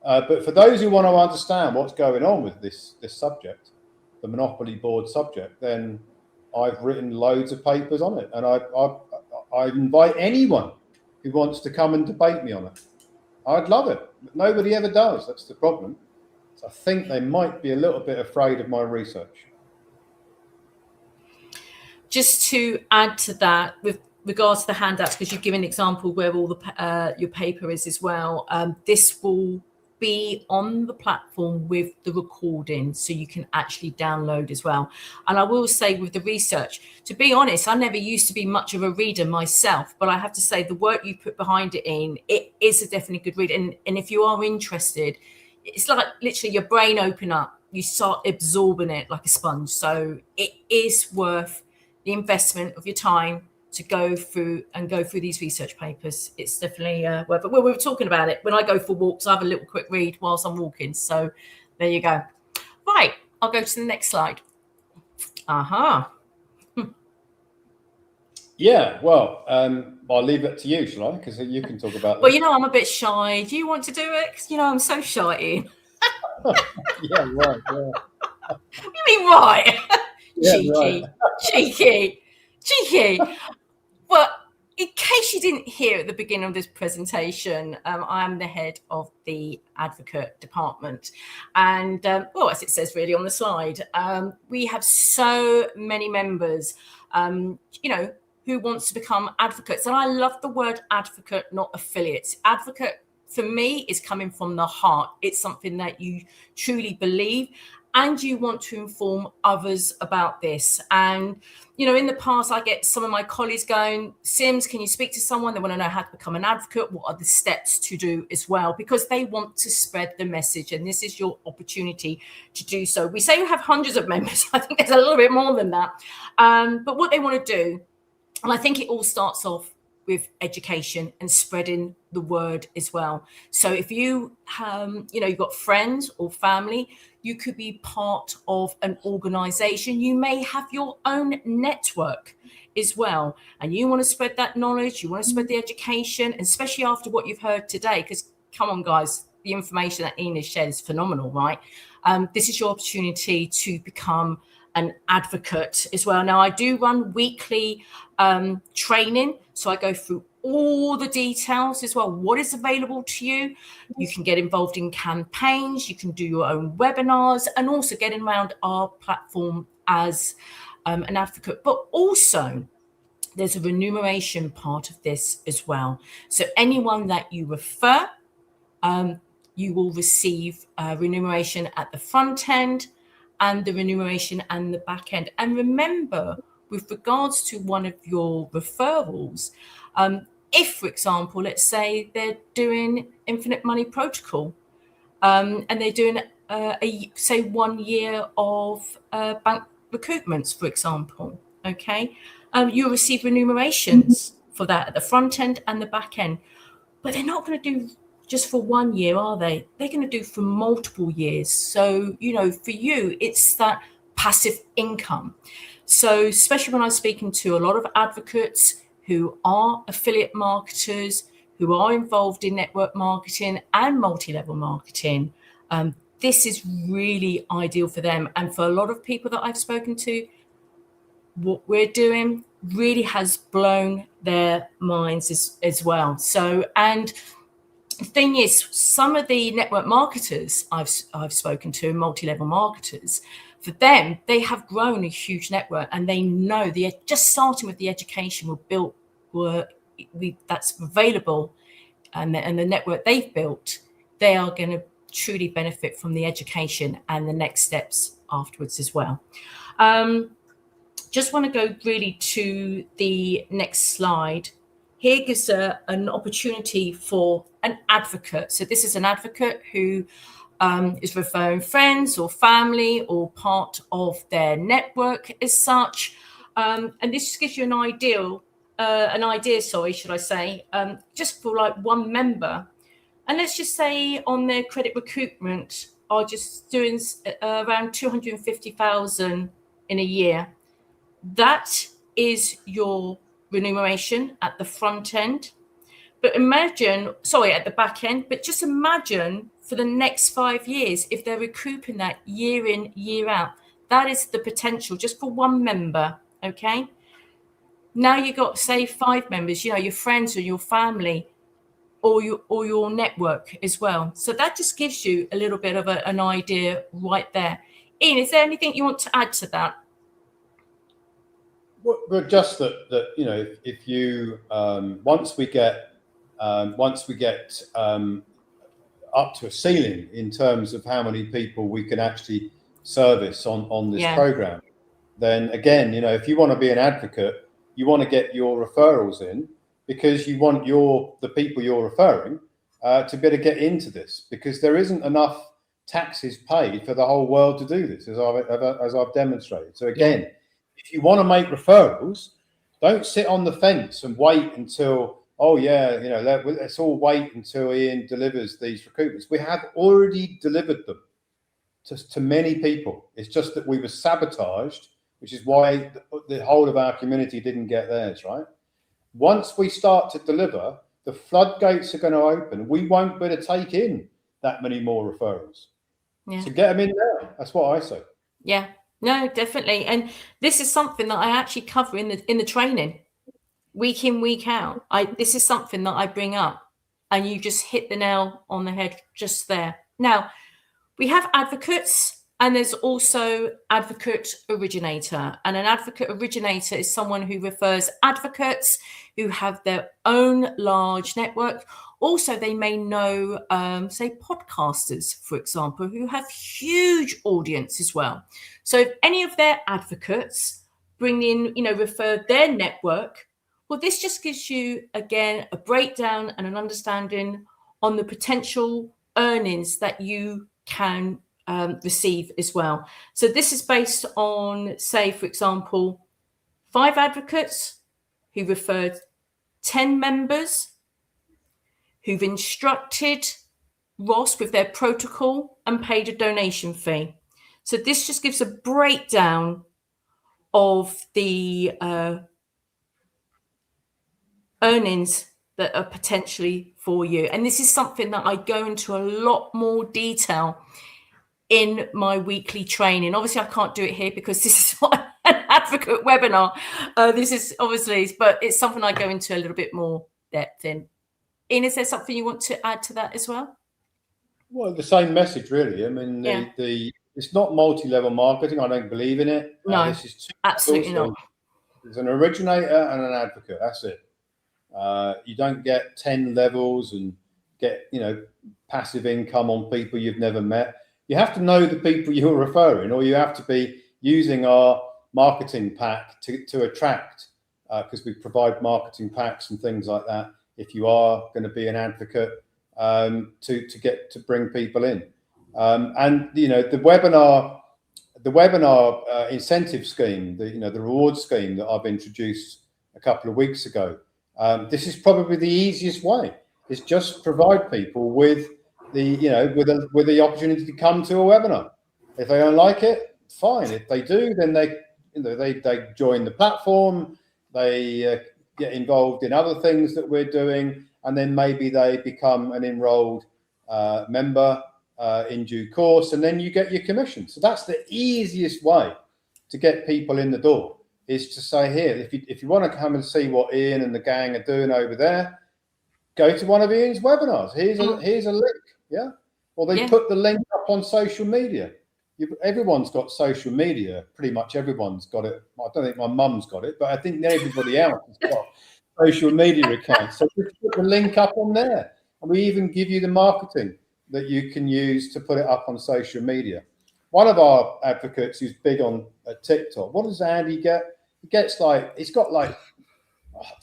But for those who want to understand what's going on with this subject, the Monopoly Board subject, then I've written loads of papers on it. And I invite anyone who wants to come and debate me on it. I'd love it. But nobody ever does. That's the problem. So I think they might be a little bit afraid of my research. Just to add to that, with regards to the handouts, because you've given an example where all the your paper is as well, this will be on the platform with the recording, so you can actually download as well. And I will say, with the research, to be honest, I never used to be much of a reader myself, but I have to say the work you put behind it is a definitely good read. And if you are interested, it's like literally your brain open up, you start absorbing it like a sponge. So it is worth the investment of your time to go through these research papers. It's definitely worth it. Well, we were talking about it. When I go for walks, I have a little quick read whilst I'm walking. So there you go. Right, I'll go to the next slide. Yeah, well, I'll leave it to you, shall I? Because you can talk about this. Well, I'm a bit shy. Do you want to do it? Because, I'm so shy. Yeah, right. Yeah. What do you mean, right? Yeah, cheeky, right. cheeky. Well, in case you didn't hear at the beginning of this presentation, I am the head of the advocate department. And, as it says really on the slide, we have so many members, who wants to become advocates. And I love the word advocate, not affiliates. Advocate, for me, is coming from the heart. It's something that you truly believe and you want to inform others about this. And, in the past, I get some of my colleagues going, Sims, can you speak to someone? They want to know how to become an advocate. What are the steps to do as well? Because they want to spread the message. And this is your opportunity to do so. We say we have hundreds of members. I think there's a little bit more than that. But what they want to do, and I think it all starts off with education and spreading the word as well. So if you you've got friends or family, you could be part of an organization. You may have your own network as well, and you want to spread that knowledge, you want to spread the education, and especially after what you've heard today, because come on guys, the information that Ian has shared is phenomenal, right? This is your opportunity to become an advocate as well. Now, I do run weekly training, so I go through all the details as well. What is available to you? You can get involved in campaigns, you can do your own webinars, and also getting around our platform as an advocate. But also, there's a remuneration part of this as well. So anyone that you refer, you will receive remuneration at the front end and the remuneration and the back end. And remember, with regards to one of your referrals, if, for example, let's say they're doing Infinite Money Protocol, and they're doing, say, 1 year of bank recoupments, for example, okay, you'll receive remunerations for that at the front end and the back end. But they're not going to do just for 1 year, are they? They're going to do for multiple years. So, for you, it's that passive income. So especially when I'm speaking to a lot of advocates who are affiliate marketers, who are involved in network marketing and multi-level marketing, this is really ideal for them. And for a lot of people that I've spoken to, what we're doing really has blown their minds as well. So, and the thing is, some of the network marketers I've spoken to, multi-level marketers, for them, they have grown a huge network, and they know just starting with the education that's available, and the network they've built, they are going to truly benefit from the education and the next steps afterwards as well. Just want to go really to the next slide. Here gives an opportunity for an advocate. So this is an advocate who is referring friends or family or part of their network as such. And this just gives you an idea, should I say, just for like one member. And let's just say on their credit recoupment are just doing around 250,000 in a year. That is your remuneration at the front end. But at the back end, but just imagine for the next 5 years, if they're recouping that year in, year out, that is the potential just for one member, okay? Now you've got, say, 5 members, your friends or your family or your network as well. So that just gives you a little bit of an idea right there. Ian, is there anything you want to add to that? Well, just that if you once we get up to a ceiling in terms of how many people we can actually service on this program, then again, if you want to be an advocate, you want to get your referrals in, because you want the people you're referring to be able to get into this, because there isn't enough taxes paid for the whole world to do this, as I've demonstrated. So again, if you want to make referrals, don't sit on the fence and wait until, let's all wait until Ian delivers these recoupments. We have already delivered them to many people. It's just that we were sabotaged, which is why the whole of our community didn't get theirs, right? Once we start to deliver, the floodgates are going to open. We won't be able to take in that many more referrals. Yeah. So get them in now. That's what I say. Yeah. No, definitely. And this is something that I actually cover in the training, week in, week out. This is something that I bring up, and you just hit the nail on the head just there. Now, we have advocates, and there's also advocate originator. And an advocate originator is someone who refers advocates who have their own large network. Also, they may know, say, podcasters, for example, who have huge audience as well. So if any of their advocates bring in, refer their network, well, this just gives you, again, a breakdown and an understanding on the potential earnings that you can receive as well. So this is based on, say, for example, 5 advocates who referred 10 members who've instructed Ross with their protocol and paid a donation fee. So this just gives a breakdown of the earnings that are potentially for you. And this is something that I go into a lot more detail in my weekly training. Obviously, I can't do it here because this is not an advocate webinar. This is obviously, but it's something I go into a little bit more depth in. Ian, is there something you want to add to that as well? Well, the same message, really. I mean, it's not multi-level marketing. I don't believe in it. No, this is two absolutely levels. not. There's an originator and an advocate. That's it. You don't get 10 levels and get, passive income on people you've never met. You have to know the people you're referring, or you have to be using our marketing pack to attract, because we provide marketing packs and things like that. If you are going to be an advocate, to bring people in, and the webinar incentive scheme, the reward scheme that I've introduced a couple of weeks ago. This is probably the easiest way. Is just provide people with the opportunity to come to a webinar. If they don't like it, fine. If they do, then they join the platform. They get involved in other things that we're doing, and then maybe they become an enrolled member in due course, and then you get your commission. So that's the easiest way to get people in the door, is to say, here, if you want to come and see what Ian and the gang are doing over there, go to one of Ian's webinars. Here's a link, yeah? Or they put the link up on social media. Everyone's got social media. Pretty much everyone's got it. I don't think my mum's got it, but I think everybody else has got social media accounts. So just put the link up on there. And we even give you the marketing that you can use to put it up on social media. One of our advocates who's big on TikTok, what does Andy get? He's got like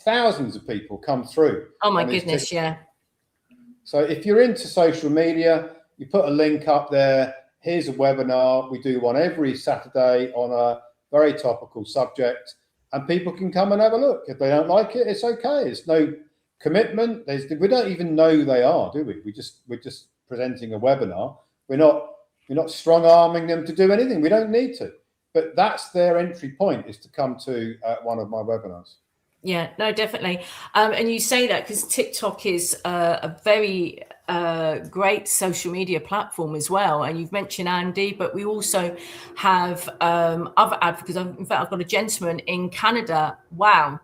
thousands of people come through. Oh my goodness, yeah. So if you're into social media, you put a link up there. Here's a webinar. We do one every Saturday on a very topical subject, and people can come and have a look. If they don't like it, it's okay. It's no commitment. We don't even know who they are, do we? We're just presenting a webinar. We're not strong arming them to do anything. We don't need to. But that's their entry point, is to come to one of my webinars. Yeah, no, definitely. And you say that because TikTok is a very great social media platform as well. And you've mentioned Andy, but we also have other advocates. In fact, I've got a gentleman in Canada. Wow.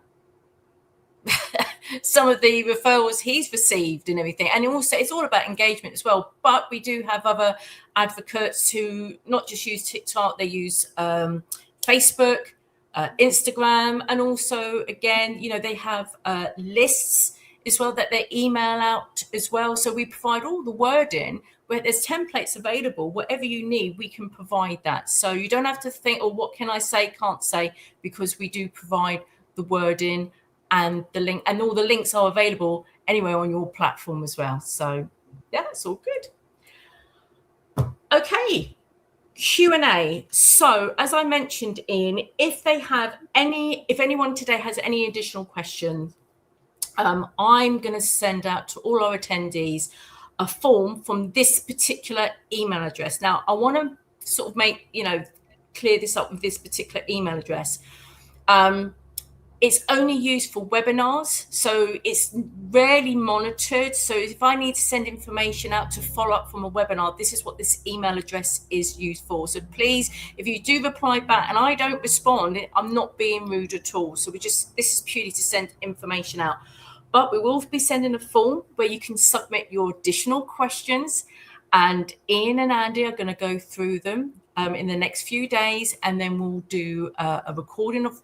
Some of the referrals he's received and everything. And also it's all about engagement as well. But we do have other advocates who not just use TikTok, they use Facebook, Instagram, and also again, they have lists as well that they email out as well. So we provide all the wording where there's templates available. Whatever you need, we can provide that. So you don't have to think, oh, what can I say, can't say, because we do provide the wording and the link, and all the links are available anywhere on your platform as well. So yeah, it's all good. Okay. Q&A. So as I mentioned, Ian, if anyone today has any additional questions, I'm going to send out to all our attendees a form from this particular email address. Now, I want to sort of clear this up with this particular email address. It's only used for webinars, so it's rarely monitored. So if I need to send information out to follow up from a webinar, this is what this email address is used for. So please, if you do reply back and I don't respond, I'm not being rude at all. So this is purely to send information out. But we will be sending a form where you can submit your additional questions, and Ian and Andy are going to go through them in the next few days, and then we'll do a recording of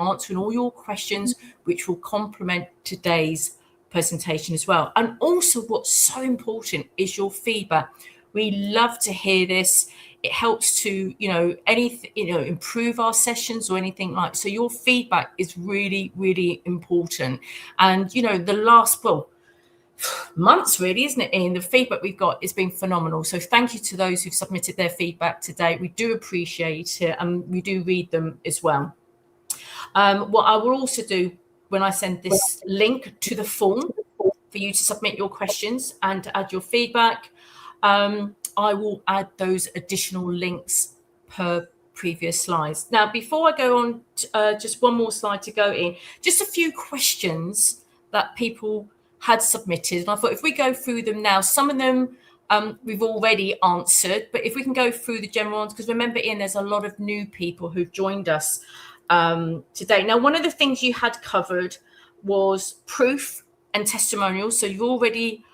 answering all your questions, which will complement today's presentation as well. And also what's so important is your feedback. We love to hear this. It helps to, improve our sessions or anything like. So your feedback is really, really important. And, the last, months really, isn't it, Ian? The feedback we've got has been phenomenal. So thank you to those who've submitted their feedback today. We do appreciate it, and we do read them as well. What I will also do when I send this link to the form for you to submit your questions and to add your feedback, I will add those additional links per previous slides. Now, before I go on, just one more slide to go in, just a few questions that people had submitted. And I thought if we go through them now, some of them we've already answered, but if we can go through the general ones, because remember, Ian, there's a lot of new people who've joined us today. Now, one of the things you had covered was proof and testimonials. So you've already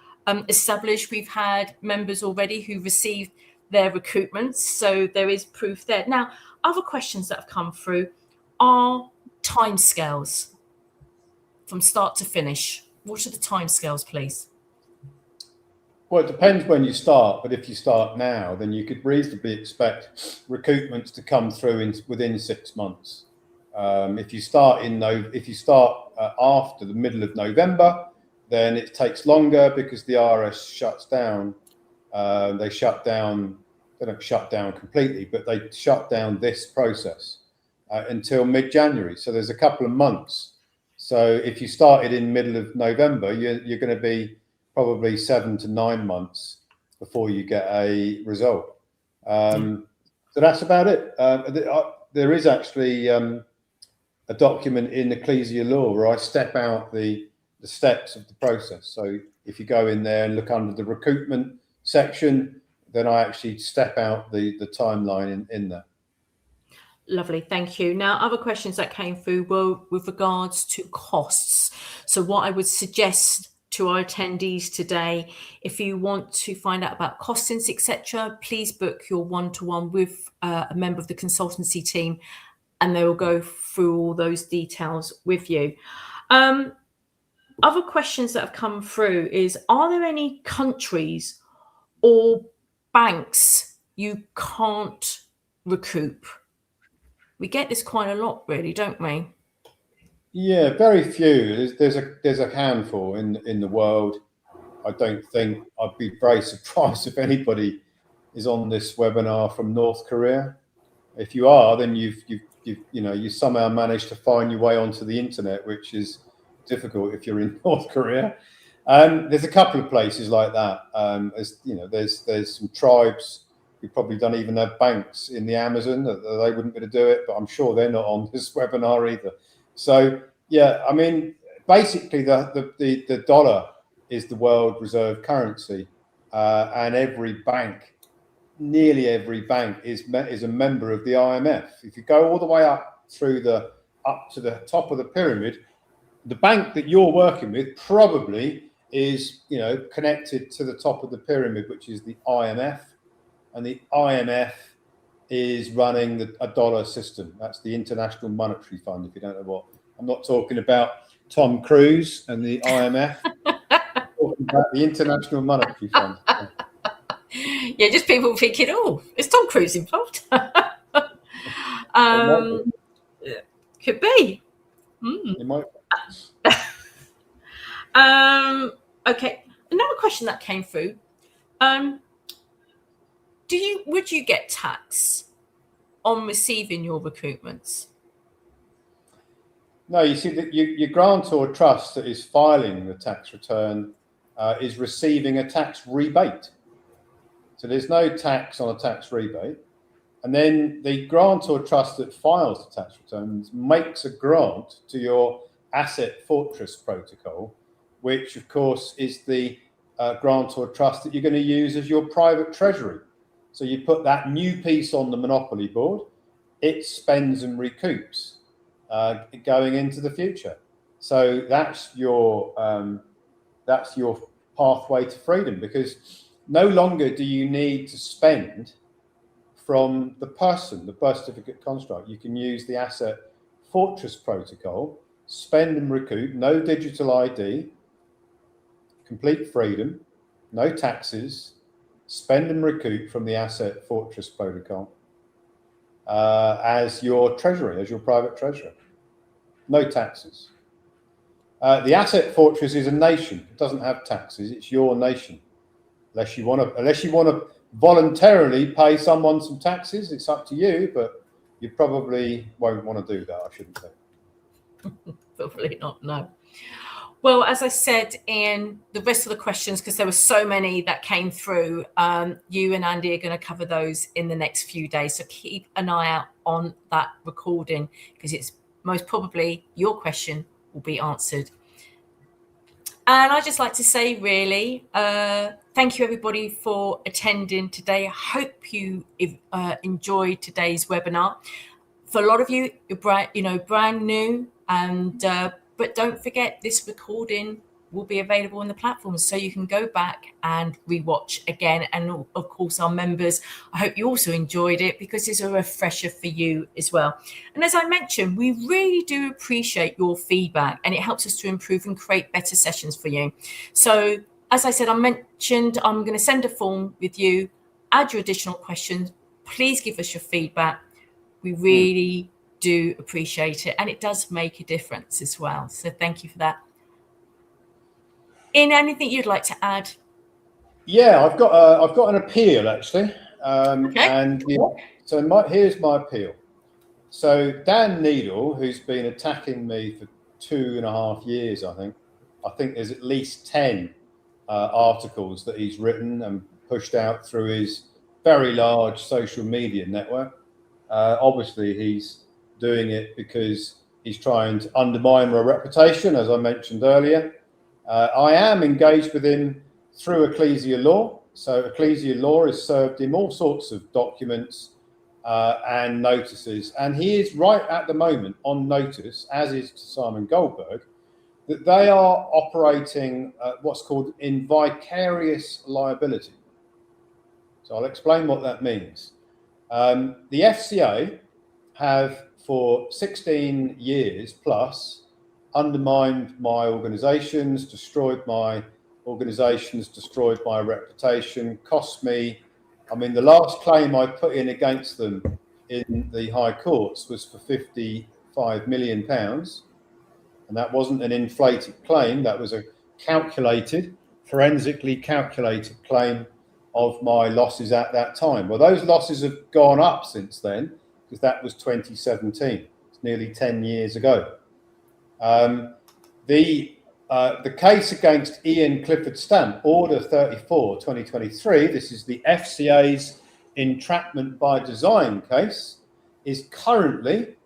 established we've had members already who received their recoupments. So there is proof there. Now, other questions that have come through are timescales from start to finish. What are the timescales, please? Well, it depends when you start, but if you start now, then you could reasonably expect recoupments to come through within 6 months. If you start after the middle of November, then it takes longer because the RS shuts down. They don't shut down completely, but they shut down this process until mid-January. So there's a couple of months. So if you started in middle of November, you're going to be probably 7 to 9 months before you get a result. So that's about it. There is actually a document in ecclesial law where I step out the steps of the process. So if you go in there and look under the recoupment section, then I actually step out the timeline in there. Lovely, thank you. Now, other questions that came through were with regards to costs. So what I would suggest to our attendees today, if you want to find out about costings, etc., please book your one-to-one with a member of the consultancy team, and they will go through all those details with you. Other questions that have come through is, are there any countries or banks you can't recoup? We get this quite a lot, really, don't we? Yeah, very few. There's a handful in the world. I don't think I'd be very surprised if anybody is on this webinar from North Korea. If you are, then you somehow managed to find your way onto the internet, which is difficult if you're in North Korea. There's a couple of places like that. There's some tribes who probably don't even have banks in the Amazon. They wouldn't be able to do it, but I'm sure they're not on this webinar either. So yeah, I mean, basically the dollar is the world reserve currency, and nearly every bank is a member of the IMF. If you go all the way up to the top of the pyramid, the bank that you're working with probably is connected to the top of the pyramid, which is the IMF, and the IMF is running a dollar system. That's the International Monetary Fund. If you don't know what I'm not talking about, Tom Cruise and the IMF. I'm talking about the International Monetary Fund. Yeah, just people thinking, oh, is Tom Cruise involved? Could be. It might. Okay, another question that came through. Would you get tax on receiving your recoupments? No, you see that your grantor trust that is filing the tax return is receiving a tax rebate. So there's no tax on a tax rebate. And then the grantor trust that files the tax returns makes a grant to your asset fortress protocol, which of course is the grantor trust that you're going to use as your private treasury. So you put that new piece on the monopoly board, it spends and recoups going into the future. So that's your pathway to freedom, because no longer do you need to spend from the person, the birth certificate construct. You can use the asset fortress protocol, spend and recoup, no digital ID, complete freedom, no taxes, spend and recoup from the asset fortress protocol as your treasury, as your private treasury. No taxes. The asset fortress is a nation. It doesn't have taxes. It's your nation. Unless you want to voluntarily pay someone some taxes, it's up to you, but you probably won't want to do that, I shouldn't say. Probably not, no. Well, as I said, in the rest of the questions, because there were so many that came through, you and Andy are going to cover those in the next few days. So keep an eye out on that recording, because it's most probably your question will be answered. And I'd just like to say, really, thank you, everybody, for attending today. I hope you enjoyed today's webinar. For a lot of you, you're brand new, and but don't forget, this recording will be available on the platform, so you can go back and rewatch again. And of course, our members, I hope you also enjoyed it, because it's a refresher for you as well. And as I mentioned, we really do appreciate your feedback, and it helps us to improve and create better sessions for you. So as I said, I'm going to send a form with you, add your additional questions. Please give us your feedback. We really do appreciate it, and it does make a difference as well. So thank you for that. Anything you'd like to add? Yeah, I've got an appeal, actually. Okay. And so here's my appeal. So Dan Needle, who's been attacking me for 2.5 years, I think there's at least 10 articles that he's written and pushed out through his very large social media network. Obviously, he's doing it because he's trying to undermine my reputation, as I mentioned earlier. I am engaged with him through ecclesia law. So ecclesia law is served him all sorts of documents and notices. And he is right at the moment on notice, as is Simon Goldberg, that they are operating what's called in vicarious liability. So I'll explain what that means. The FCA have, for 16 years plus, undermined my organisations, destroyed my organisations, destroyed my reputation, cost me. I mean, the last claim I put in against them in the High Courts was for £55 million. And that wasn't an inflated claim. That was a forensically calculated claim of my losses at that time. Well, those losses have gone up since then, because that was 2017. It's nearly 10 years ago. The case against Ian Clifford Stamp, Order 34, 2023, this is the FCA's entrapment by design case, is currently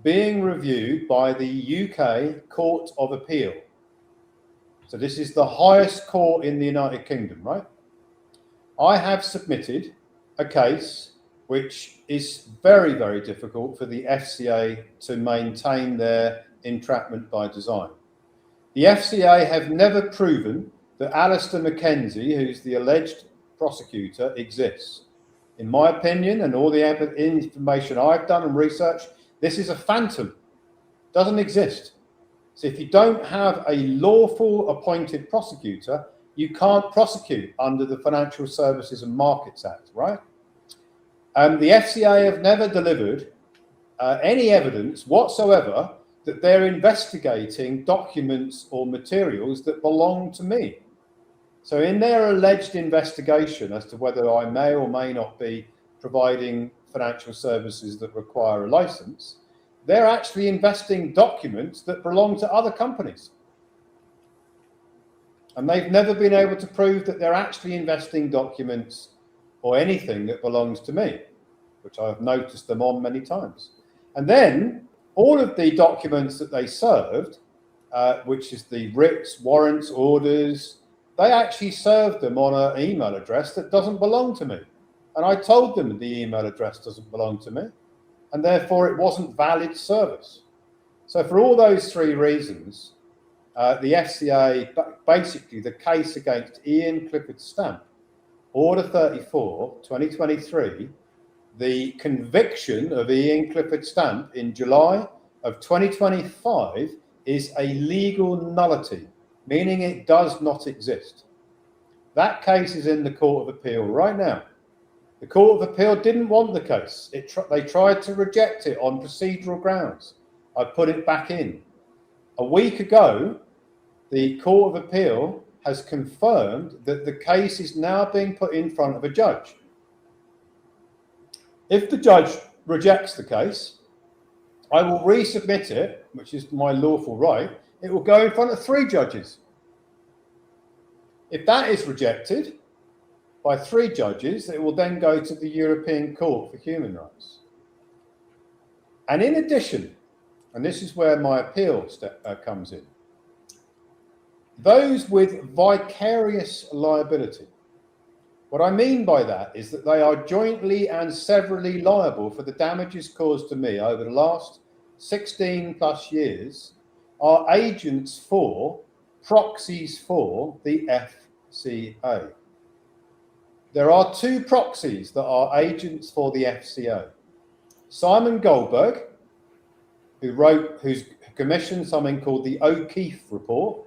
being reviewed by the UK Court of Appeal. So this is the highest court in the United Kingdom, right? I have submitted a case which is very, very difficult for the FCA to maintain their entrapment by design. The FCA have never proven that Alistair Mackenzie, who's the alleged prosecutor, exists. In my opinion, and all the information I've done and research, this is a phantom. Doesn't exist. So if you don't have a lawful appointed prosecutor, you can't prosecute under the Financial Services and Markets Act, right? The FCA have never delivered any evidence whatsoever that they're investigating documents or materials that belong to me. So in their alleged investigation as to whether I may or may not be providing financial services that require a license, they're actually investing documents that belong to other companies. And they've never been able to prove that they're actually investing documents or anything that belongs to me, which I've noticed them on many times. And then all of the documents that they served, which is the writs, warrants, orders, they actually served them on an email address that doesn't belong to me. And I told them the email address doesn't belong to me, and therefore it wasn't valid service. So for all those three reasons, the FCA, basically the case against Ian Clifford Stamp, Order 34, 2023, the conviction of Ian Clifford Stamp in July of 2025 is a legal nullity, meaning it does not exist. That case is in the Court of Appeal right now. The Court of Appeal didn't want the case. They tried to reject it on procedural grounds. I put it back in. A week ago, the Court of Appeal has confirmed that the case is now being put in front of a judge. If the judge rejects the case, I will resubmit it, which is my lawful right. It will go in front of 3 judges. If that is rejected by 3 judges, it will then go to the European Court for Human Rights. And in addition, and this is where my appeal comes in, those with vicarious liability. What I mean by that is that they are jointly and severally liable for the damages caused to me over the last 16 plus years, are agents for, proxies for the FCA. There are 2 proxies that are agents for the FCA. Simon Goldberg, who's commissioned something called the O'Keefe Report,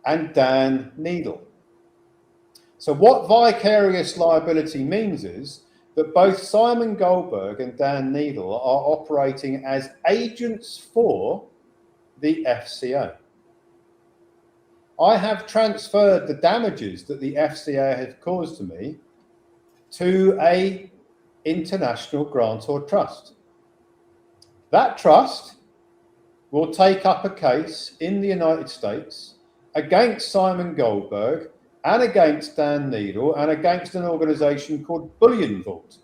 and Dan Needle. So what vicarious liability means is that both Simon Goldberg and Dan Needle are operating as agents for the FCA. I have transferred the damages that the FCA has caused to me to an international grantor trust. That trust will take up a case in the United States against Simon Goldberg and against Dan Needle and against an organisation called Bullion Vault,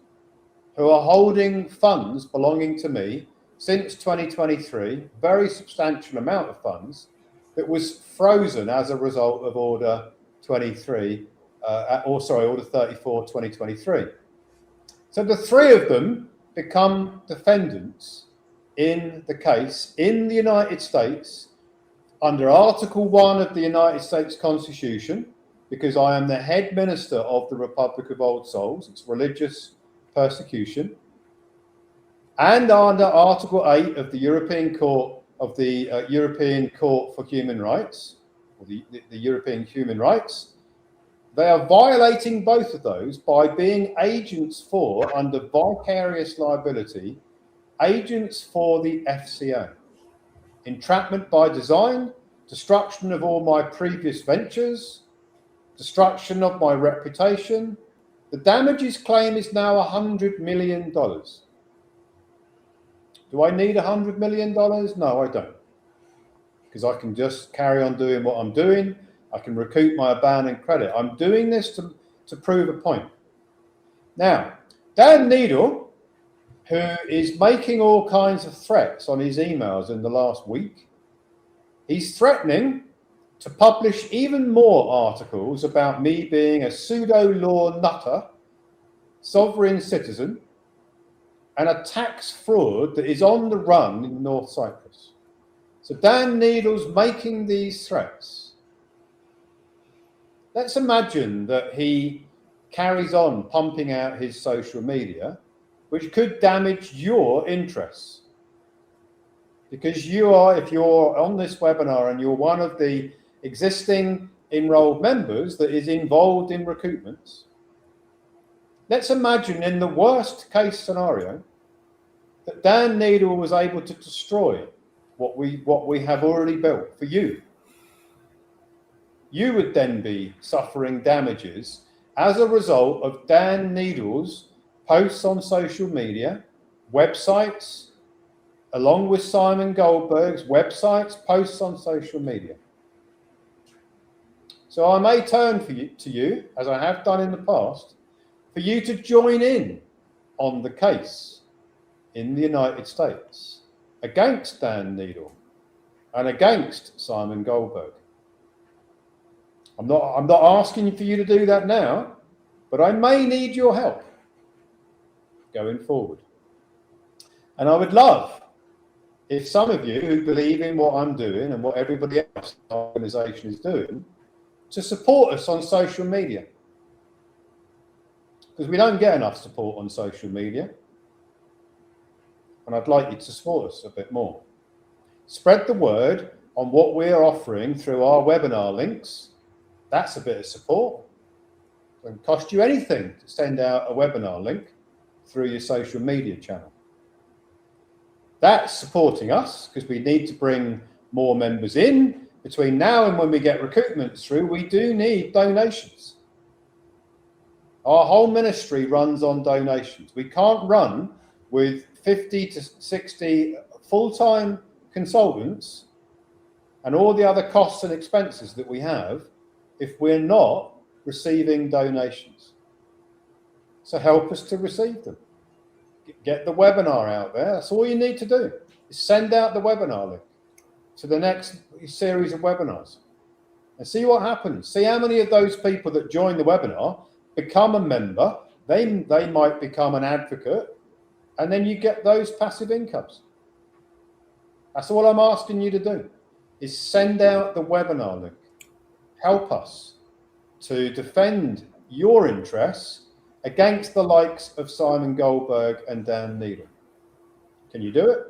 who are holding funds belonging to me since 2023, very substantial amount of funds that was frozen as a result of Order 23, Order 34, 2023. So the 3 of them become defendants in the case in the United States under Article 1 of the United States Constitution, because I am the head minister of the Republic of Old Souls, it's religious persecution, and under Article 8 of the European Court of the European Court for Human Rights, or the European Human Rights. They are violating both of those by being agents for, under vicarious liability, agents for the FCA. Entrapment by design, destruction of all my previous ventures, destruction of my reputation. The damages claim is now $100 million. Do I need $100 million? No, I don't. Because I can just carry on doing what I'm doing. I can recoup my abandoned credit. I'm doing this to prove a point. Now, Dan Needle, who is making all kinds of threats on his emails in the last week, he's threatening to publish even more articles about me being a pseudo-law nutter, sovereign citizen, and a tax fraud that is on the run in North Cyprus. So Dan Needle's making these threats. Let's imagine that he carries on pumping out his social media, which could damage your interests. Because you are, if you're on this webinar and you're one of the existing enrolled members that is involved in recoupments, let's imagine in the worst case scenario that Dan Needle was able to destroy what we have already built for you. You would then be suffering damages as a result of Dan Needle's posts on social media, websites, along with Simon Goldberg's websites, posts on social media. So I may turn to you, as I have done in the past, for you to join in on the case in the United States against Dan Needle and against Simon Goldberg. I'm not asking for you to do that now, but I may need your help going forward. And I would love if some of you who believe in what I'm doing and what everybody else in the organisation is doing, to support us on social media. Because we don't get enough support on social media. And I'd like you to support us a bit more. Spread the word on what we're offering through our webinar links. That's a bit of support. It doesn't cost you anything to send out a webinar link through your social media channel. That's supporting us because we need to bring more members in. Between now and when we get recoupments through, we do need donations. Our whole ministry runs on donations. We can't run with 50 to 60 full-time consultants and all the other costs and expenses that we have if we're not receiving donations. So help us to receive them. Get the webinar out there. That's all you need to do, is send out the webinar link to the next series of webinars and see what happens. See how many of those people that join the webinar become a member. They might become an advocate, and then you get those passive incomes. That's all I'm asking you to do, is send out the webinar link. Help us to defend your interests against the likes of Simon Goldberg and Dan Needham. Can you do it?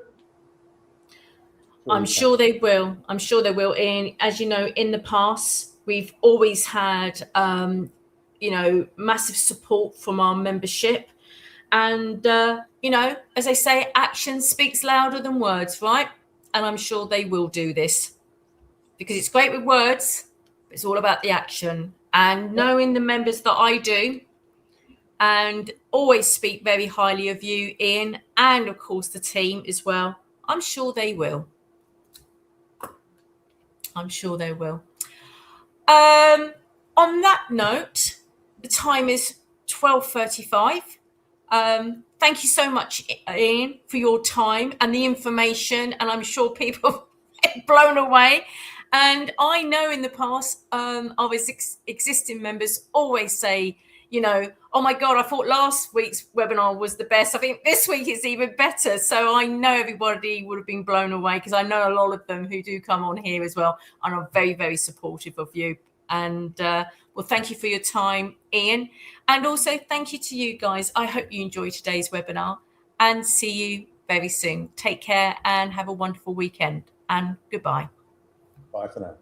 I'm sure they will. I'm sure they will. And as you know, in the past, we've always had, massive support from our membership. And, as they say, action speaks louder than words, right? And I'm sure they will do this, because it's great with words, but it's all about the action. And knowing the members that I do, and always speak very highly of you, Ian, and of course the team as well, I'm sure they will. I'm sure they will. On that note, the time is 12:35. Thank you so much, Ian, for your time and the information. And I'm sure people are blown away. And I know in the past, our existing members always say, oh my God, I thought last week's webinar was the best. I think this week is even better. So I know everybody would have been blown away, because I know a lot of them who do come on here as well and are very, very supportive of you. And well, thank you for your time, Ian. And also thank you to you guys. I hope you enjoyed today's webinar, and see you very soon. Take care and have a wonderful weekend, and goodbye. Bye for now.